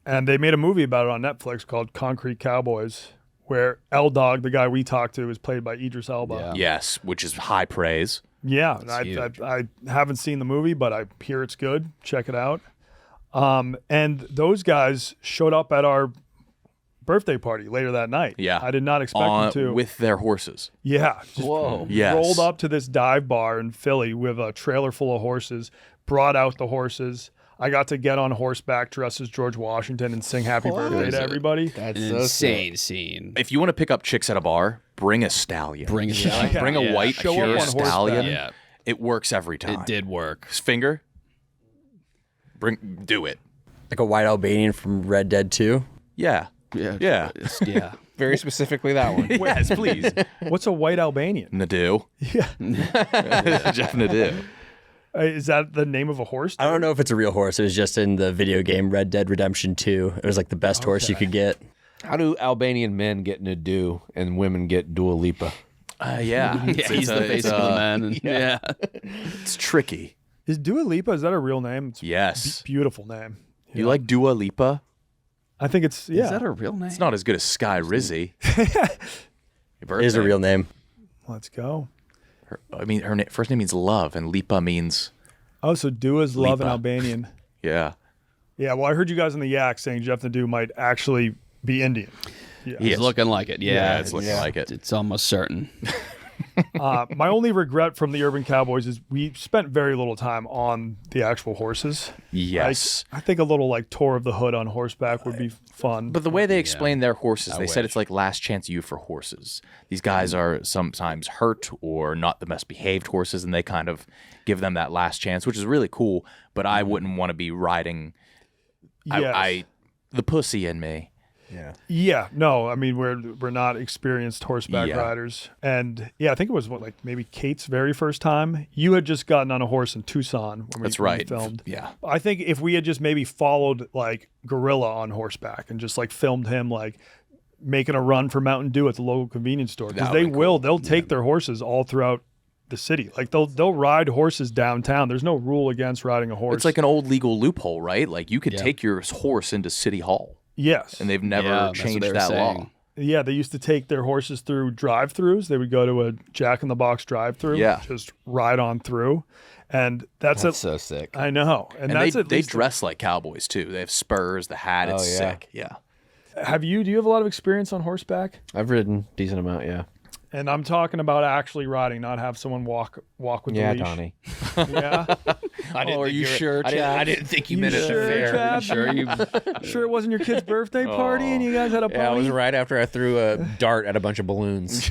And they made a movie about it on Netflix called Concrete Cowboys, where L-Dog, the guy we talked to, is played by Idris Elba. Yes, which is high praise. Yeah, and I haven't seen the movie, but I hear it's good. Check it out. And those guys showed up at our birthday party later that night. Yeah, I did not expect them to. with their horses. Yeah. Just Whoa. Yes. rolled up to this dive bar in Philly with a trailer full of horses, brought out the horses. I got to get on horseback dressed as George Washington and sing happy birthday to everybody. That's an so insane scene. If you want to pick up chicks at a bar, bring a stallion. Bring it. Bring a white Show up pure on horseback. stallion. Yeah, It works every time. it did work. Finger. Do it. Like a white Albanian from Red Dead 2. Yeah. Yeah, Yeah. yeah. Very specifically that one. Yes, please. What's a white Albanian? Nadu. Yeah. Jeff Nadu. Is that the name of a horse? I don't know if it's a real horse. It was just in the video game Red Dead Redemption 2. It was like the best horse you could get. How do Albanian men get Nadu and women get Dua Lipa? Yeah. Yeah, he's the face of the man. And, yeah. It's tricky. Is Dua Lipa, is that a real name? It's Yes. a beautiful name. You like Dua Lipa? I think it's, yeah. Is that a real name? It's not as good as Sky Rizzy. It is a real name. Let's go. Her first name means love, and Lipa means, Oh, so Dua's love in Lipa. Albanian. yeah. Yeah, well, I heard you guys in the Yak saying Jeff Nadu might actually be Indian. Yeah. He's looking like it. Yeah, it's looking like it. It's almost certain. My only regret from the Urban Cowboys is we spent very little time on the actual horses. Yes. I think a little like tour of the hood on horseback would be fun. But the way they explain their horses, they said wish. it's like last chance you for horses. These guys are sometimes hurt or not the best behaved horses, and they kind of give them that last chance, which is really cool. But I wouldn't want to be riding Yes. the pussy in me. Yeah, no, I mean we're not experienced horseback Yeah. riders, and yeah, I think it was maybe Kate's very first time. You had just gotten on a horse in Tucson when That's we right. filmed. Yeah. I think if we had just maybe followed like Gorilla on horseback and just like filmed him like making a run for Mountain Dew at the local convenience store, because That would they be they'll take their horses all throughout the city. Like they'll ride horses downtown. There's no rule against riding a horse. It's like an old legal loophole, right? Like you could take your horse into City Hall, yes, and they've never Yeah, that's what changed they were that law. saying. Yeah, they used to take their horses through drive-throughs. They would go to a Jack in the Box drive-through, Yeah. just ride on through, and that's so sick. I know, and that's And at they least. dress like cowboys too. They have spurs, the hat. It's yeah. sick. Yeah. Do you have a lot of experience on horseback? I've ridden decent amount, yeah. And I'm talking about actually riding, not have someone walk with Yeah, the leash. Donnie. Yeah, Are you sure, I didn't think you meant it sure, fair. Chad? Sure, you. Sure, it wasn't your kid's birthday party, and you guys had a pony. Yeah, it was right after I threw a dart at a bunch of balloons.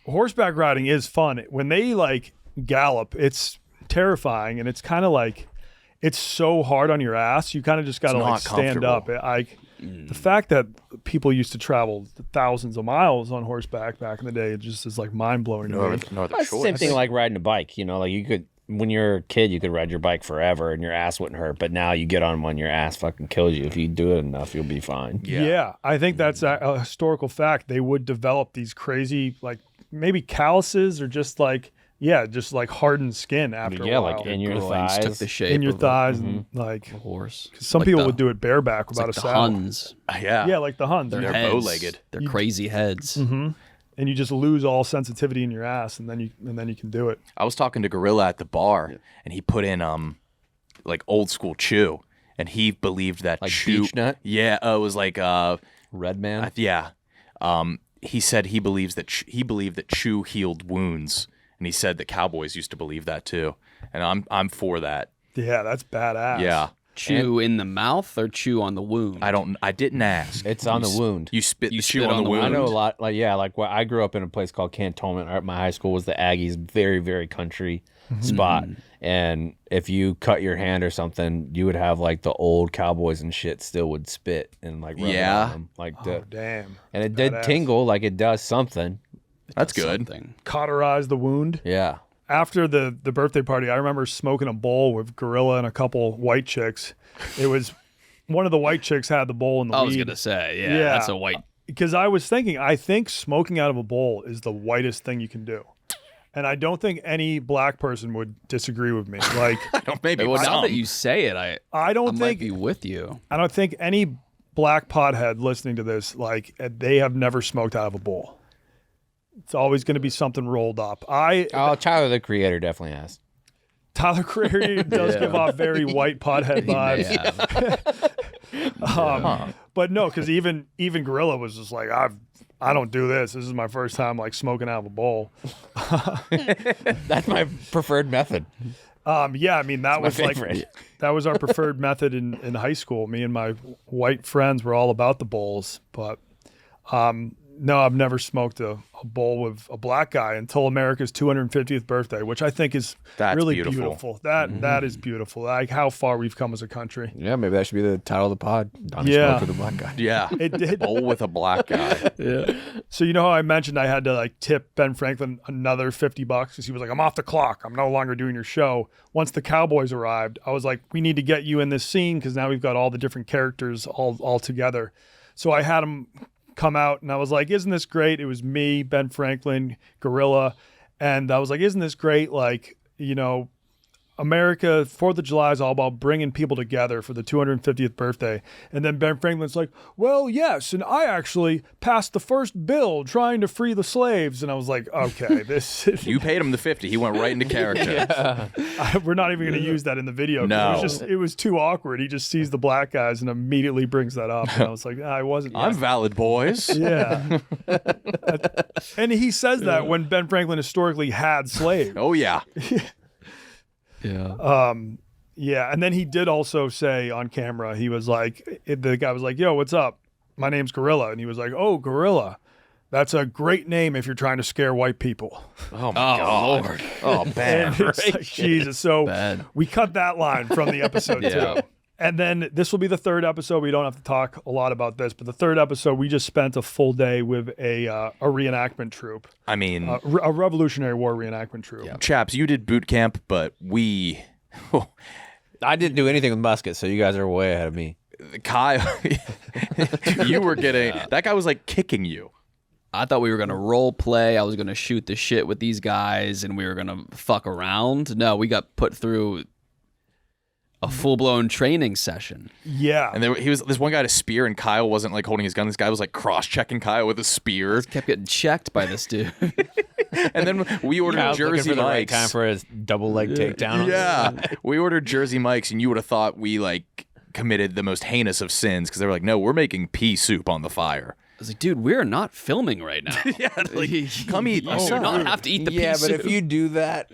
Horseback riding is fun. When they like gallop, it's terrifying, and it's kind of like it's so hard on your ass. You kind of just got to It's like not stand up. comfortable. the fact that people used to travel thousands of miles on horseback back in the day, it just is like mind blowing to me. No other It's the same choice. thing like riding a bike. You know, like you could, when you're a kid, you could ride your bike forever and your ass wouldn't hurt. But now you get on one, your ass fucking kills you. If you do it enough, you'll be fine. Yeah, I think that's a historical fact. They would develop these crazy, like maybe calluses or just like hardened skin after a Yeah, while. like in your Groins thighs. took the shape in your of thighs and like a horse. 'cause some Like people the- would do it bareback It's without like a the saddle. Huns. Yeah. Yeah, like the Huns. Their They're heads, bow-legged. Their crazy heads. And you just lose all sensitivity in your ass, and then you can do it. I was talking to Gorilla at the bar, and he put in like old school chew, and he believed that Like chew. beech nut? Yeah, it was like Red man. yeah. He said he believes that he believed that chew healed wounds, and he said that cowboys used to believe that too, and I'm for that. Yeah, that's badass. Yeah, Chew in the mouth or chew on the wound? I didn't ask. It's on the wound. You spit You the chew spit on the wound. I know a lot. Like where I grew up in a place called Cantonment. My high school was the Aggies, very very country spot. And if you cut your hand or something, you would have like the old cowboys and shit still would spit and like rub it Yeah. on them, like Oh, damn. and it did Badass. tingle, like it does something. That's good. Something. Cauterize the wound. Yeah. After the birthday party, I remember smoking a bowl with Gorilla and a couple white chicks. It was one of the white chicks had the bowl in the I weed. was gonna say, yeah, Yeah. that's a white. Because I was thinking, I think smoking out of a bowl is the whitest thing you can do. And I don't think any black person would disagree with me. Like, Maybe Well, now some. that you say it, I I don't might think be with you. I don't think any black pothead listening to this, like, they have never smoked out of a bowl. It's always going to be something rolled up. Oh, Tyler the Creator definitely has. Tyler Creary does give off very white pothead vibes. Yeah. But no, because even Gorilla was just like, I don't do this. This is my first time like smoking out of a bowl. That's my preferred method. Yeah, I mean that was like favorite. that was our preferred method in high school. Me and my white friends were all about the bowls, but no, I've never smoked a bowl with a black guy until America's 250th birthday, which I think is That's really beautiful. That is beautiful. Like how far we've come as a country. Yeah, maybe that should be the title of the pod. Donnie Yeah. Smoked with a black guy. Yeah. It did. Bowl with a black guy. So you know how I mentioned I had to like tip Ben Franklin another $50 because he was like, I'm off the clock. I'm no longer doing your show. Once the Cowboys arrived, I was like, we need to get you in this scene because now we've got all the different characters all together. So I had him come out and I was like, isn't this great? It was me, Ben Franklin, Gorilla. And I was like, isn't this great? Like, you know, America, 4th of July is all about bringing people together for the 250th birthday. And then Ben Franklin's like, well, yes, and I actually passed the first bill trying to free the slaves. And I was like, okay, this You paid him the 50. He went right into character. we're not even going to use that in the video. 'Cause No. it was too awkward. He just sees the black guys and immediately brings that up. And I was like, I wasn't. I'm valid, boys. Yeah. And he says that when Ben Franklin historically had slaves. Oh, yeah. Yeah. Yeah, and then he did also say on camera, he was like, the guy was like, yo, what's up? My name's Gorilla. And he was like, oh, Gorilla. That's a great name if you're trying to scare white people. Oh, my God. Lord. Oh, man. And it's like, Jesus. So Bad. we cut that line from the episode Yeah. too. And then this will be the third episode. We don't have to talk a lot about this, but the third episode, we just spent a full day with a reenactment troupe, I mean, a Revolutionary War reenactment troupe. Chaps, you did boot camp, but we... I didn't do anything with muskets, so you guys are way ahead of me. Kyle, you were getting... That guy was, like, kicking you. I thought we were gonna role play. I was gonna shoot the shit with these guys, and we were gonna fuck around. No, we got put through a full-blown training session. Yeah. And this one guy had a spear, and Kyle wasn't, like, holding his gun. This guy was, like, cross-checking Kyle with a spear. Kept getting checked by this dude. And then we ordered Kyle's looking Jersey for the right Mike's. time for his double leg takedown. Yeah. We ordered Jersey Mike's, and you would have thought we, like, committed the most heinous of sins, because they were like, no, we're making pea soup on the fire. I was like, dude, we're not filming right now. Yeah, like, come eat You my do son. not have to eat the Yeah, pea but if soup. you do that,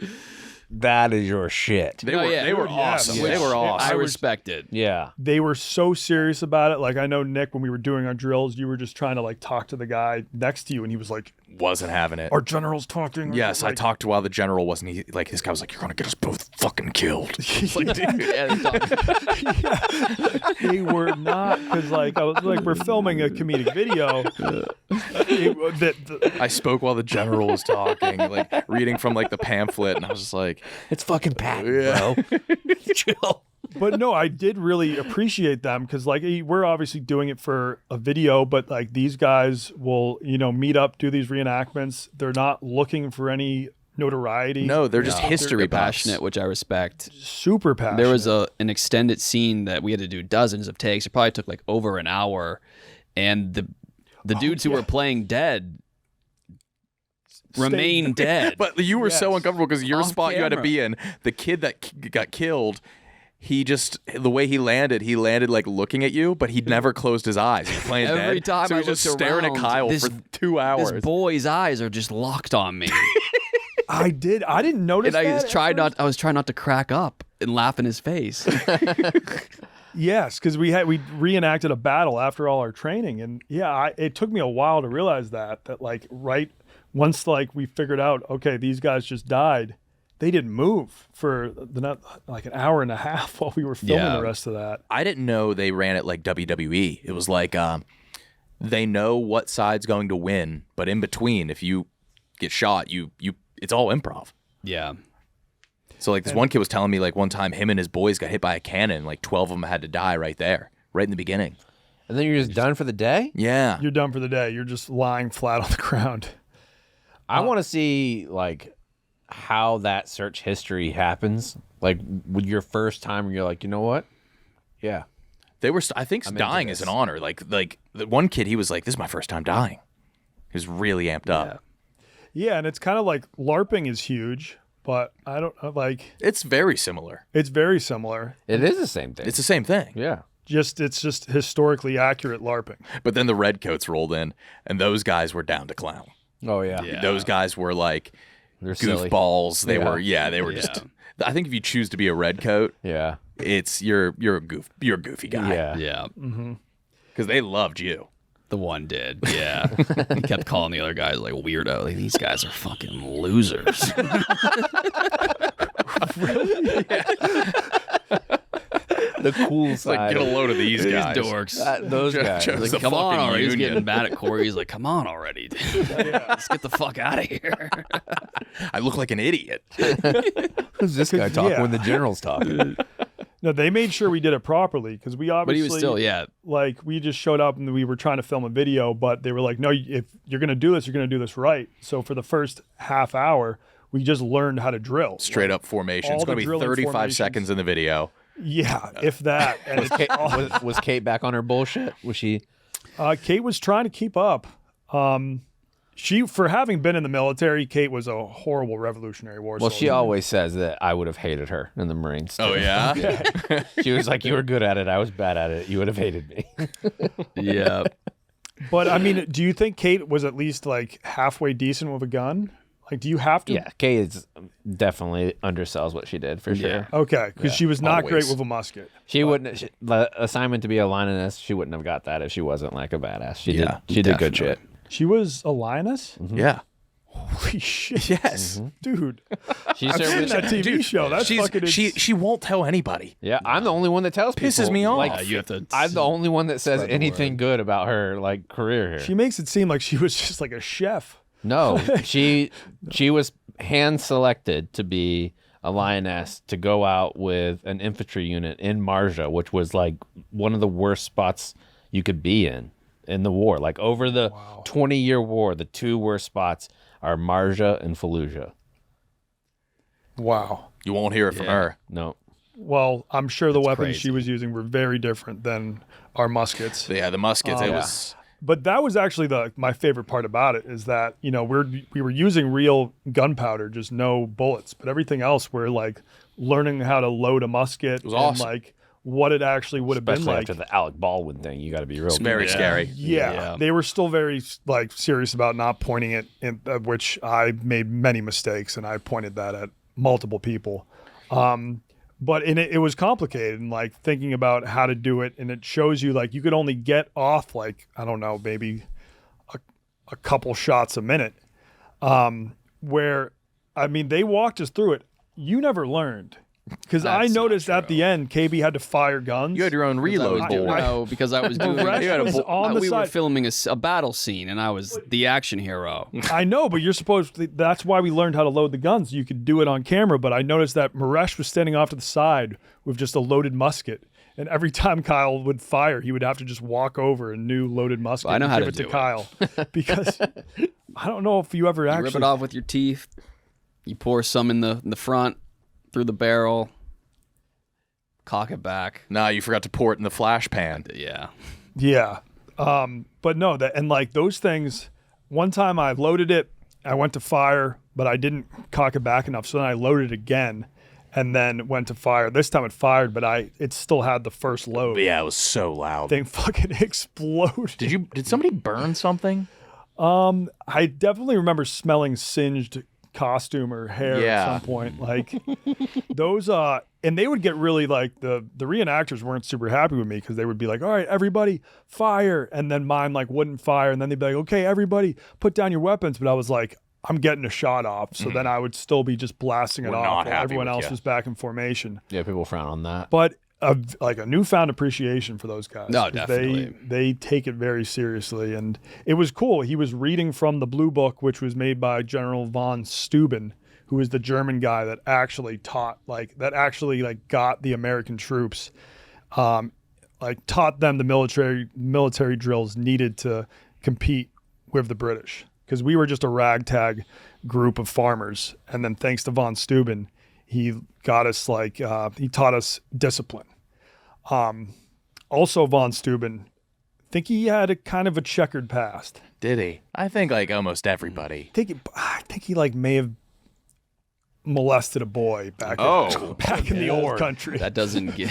that is your shit. They were awesome. Yeah. They were awesome. I respect it. Yeah. They were so serious about it. Like, I know, Nick, when we were doing our drills, you were just trying to like talk to the guy next to you, and he was like, Wasn't having it. our general's talking. Yes, I like, talked while the general wasn't. He, like, this guy was like, "You're gonna get us both fucking killed." It's like, dude, They were not, because like I was like, we're filming a comedic video. I spoke while the general was talking, like reading from like the pamphlet, and I was just like, It's fucking Pat, Yeah. bro. Chill. But no, I did really appreciate them, because like we're obviously doing it for a video, but like these guys will, meet up, do these reenactments. They're not looking for any notoriety. "No, they're just history They're buffs." passionate, which I respect. Super passionate. There was an extended scene that we had to do dozens of takes. It probably took like over an hour, and the dudes who were playing dead remain dead. But you were so Yes. uncomfortable because your Off spot you had to camera. be in, the kid that got killed, the way he landed like looking at you, but he'd never closed his eyes. He was playing Every dead. time so he was I just looked staring at around, Kyle this- for 2 hours. This boy's eyes are just locked on me, I didn't notice and I that. was trying not to crack up and laugh in his face. Yes, because we reenacted a battle after all our training, and it took me a while to realize that like right once like we figured out, okay, these guys just died. They didn't move for like an hour and a half while we were filming Yeah. the rest of that. I didn't know they ran it like WWE. It was like they know what side's going to win, but in between, if you get shot, it's all improv. Yeah. So like this one kid was telling me like one time him and his boys got hit by a cannon, like 12 of them had to die right there, right in the beginning. And then you're just done for the day? Yeah. You're done for the day. You're just lying flat on the ground. I want to see like how that search history happens. Like with your first time where you're like, you know what? Yeah. They were, I think, into dying this. is an honor. Like the one kid, he was like, "This is my first time dying." He was really amped up. Yeah, and it's kind of like LARPing is huge, but I don't like. It's very similar. It's very similar. It is the same thing. It's the same thing. yeah. It's just historically accurate LARPing. But then the redcoats rolled in, and those guys were down to clown. Oh yeah. Yeah. Those guys were like They're silly. goofballs. They Yeah. were just. I think if you choose to be a redcoat, Yeah. it's you're a goofy guy. Yeah. Yeah. Because they loved you. The one did. Yeah. He kept calling the other guys like weirdo. Like, these guys are fucking losers. The cool It's like, side. get a load of these These guys. dorks. Those guys. Chose Like, the come on fucking already. He's union. getting mad at Corey. He's like, come on already, dude. Let's get the fuck out of here. I look like an idiot. Who's this guy talking yeah. when the general's talking? No, they made sure we did it properly, because we But obviously. he was still, Like, we just showed up and we were trying to film a video, but they were like, no, if you're going to do this, you're going to do this right. So for the first half hour, we just learned how to drill. Straight up formation. All It's going the to be drilling 35 formations. seconds in the video. Yeah, if that. And it's all- Was Kate back on her bullshit? Was she? Kate was trying to keep up. She, for having been in the military, Kate was a horrible Revolutionary War Well, soldier. she always says that I would have hated her in the Marines. Too. Oh, yeah? She was like, you were good at it. I was bad at it. You would have hated me. yeah. But I mean, do you think Kate was at least like halfway decent with a gun? Like, do you have to? Yeah, Kate is definitely undersells what she did for sure. Yeah. Okay, because she was not great always. with a musket. She wouldn't. The assignment to be a lioness, she wouldn't have got that if she wasn't like a badass. She did. She did good shit. She was a lioness? Yeah. Holy shit. Yes. Dude. She I've seen served. that TV show. That's fucking She won't tell anybody. Yeah, I'm the only one that tells Pisses people. me off. Like, You have to. I'm the only one that says anything good about her like career here. She makes it seem like she was just like a chef. No, she was hand selected to be a lioness to go out with an infantry unit in Marja, which was like one of the worst spots you could be in the war. Like over the 20-year war, the two worst spots are Marja and Fallujah. Wow. You won't hear it from her. No. Well, I'm sure the weapons crazy. she was using were very different than our muskets. Yeah, the muskets. It was. But that was actually my favorite part about it, is that, we were using real gunpowder, just no bullets, but everything else we're like learning how to load a musket was and awesome. like what it actually would have been Especially like. after the Alec Baldwin thing, you got to be real. It's very scary. Yeah, they were still very like serious about not pointing it, which I made many mistakes, and I pointed that at multiple people. But it was complicated, and like thinking about how to do it, and it shows you like you could only get off like, I don't know, maybe a couple shots a minute. Where, I mean, they walked us through it. You never learned. Because I That's not noticed at true. the end, KB had to fire guns. You had your own reload board. No, because I was doing. Resh was on the we were side. filming a battle scene, and I was the action hero. I know, but you're supposed to, that's why we learned how to load the guns. You could do it on camera, but I noticed that Maresh was standing off to the side with just a loaded musket. And every time Kyle would fire, he would have to just walk over a new loaded musket I know and how give to it to do it. Kyle. Because I don't know if you ever You actually... rip it off with your teeth. You pour some in the front through the barrel. Cock it back. Nah, you forgot to pour it in the flash pan. Yeah. Yeah. But no, that, and like those things, one time I loaded it, I went to fire, but I didn't cock it back enough. So then I loaded again and then went to fire. This time it fired, but it still had the first load. But yeah, it was so loud. Thing fucking exploded. Did somebody burn something? I definitely remember smelling singed costume or hair Yeah. at some point. Like those, and they would get really like the reenactors weren't super happy with me because they would be like, all right, everybody fire. And then mine like wouldn't fire. And then they'd be like, okay, everybody put down your weapons. But I was like, I'm getting a shot off. So then I would still be just blasting it We're off not while happy everyone with else you. was back in formation. Yeah, people frown on that. But like a newfound appreciation for those guys. No, 'Cause definitely. They take it very seriously. And it was cool. He was reading from the Blue Book, which was made by General von Steuben, who is the German guy that actually taught, like, got the American troops, taught them the military drills needed to compete with the British. Because we were just a ragtag group of farmers. And then thanks to von Steuben, he got us he taught us discipline. Also von Steuben, I think he had a kind of a checkered past. Did he? I think like almost everybody. I think he like may have molested a boy back in the old country. That doesn't get.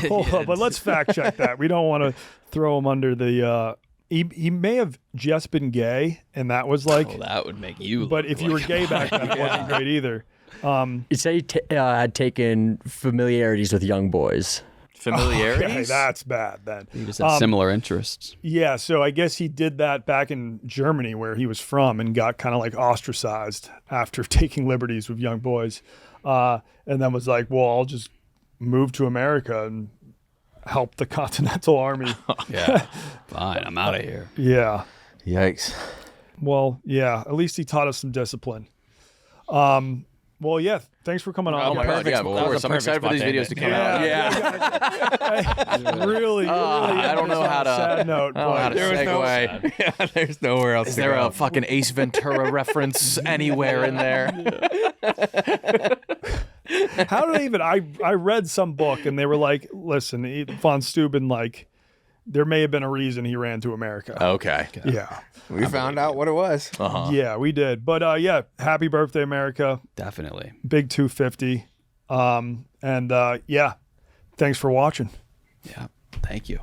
Hold on, but let's fact check that. We don't want to throw him under the. He may have just been gay, and that was like. Well, that would make you. But look if you were like- gay back then, it wasn't great either. You say he had taken familiarities with young boys. Familiarities? Okay, that's bad then. you just had similar interests. Yeah, so I guess he did that back in Germany where he was from and got kind of like ostracized after taking liberties with young boys. And then was like, well, I'll just move to America and help the Continental Army. Yeah. Fine. I'm out of here. Yeah. Yikes. Well, yeah, at least he taught us some discipline. Well, yeah, thanks for coming on. Oh my god, yeah, of That was a course. I'm excited for these videos to come out. Yeah. Really, I don't know how to. sad note, I don't know how to but segue. There's nowhere else Is there a fucking Ace Ventura reference anywhere in there? how did I even? I read some book and they were like, listen, von Steuben, like, there may have been a reason he ran to America. Okay. Yeah. We found out what it was. Yeah, we did. But yeah, happy birthday, America. Definitely. Big 250. Yeah, thanks for watching. Yeah. Thank you.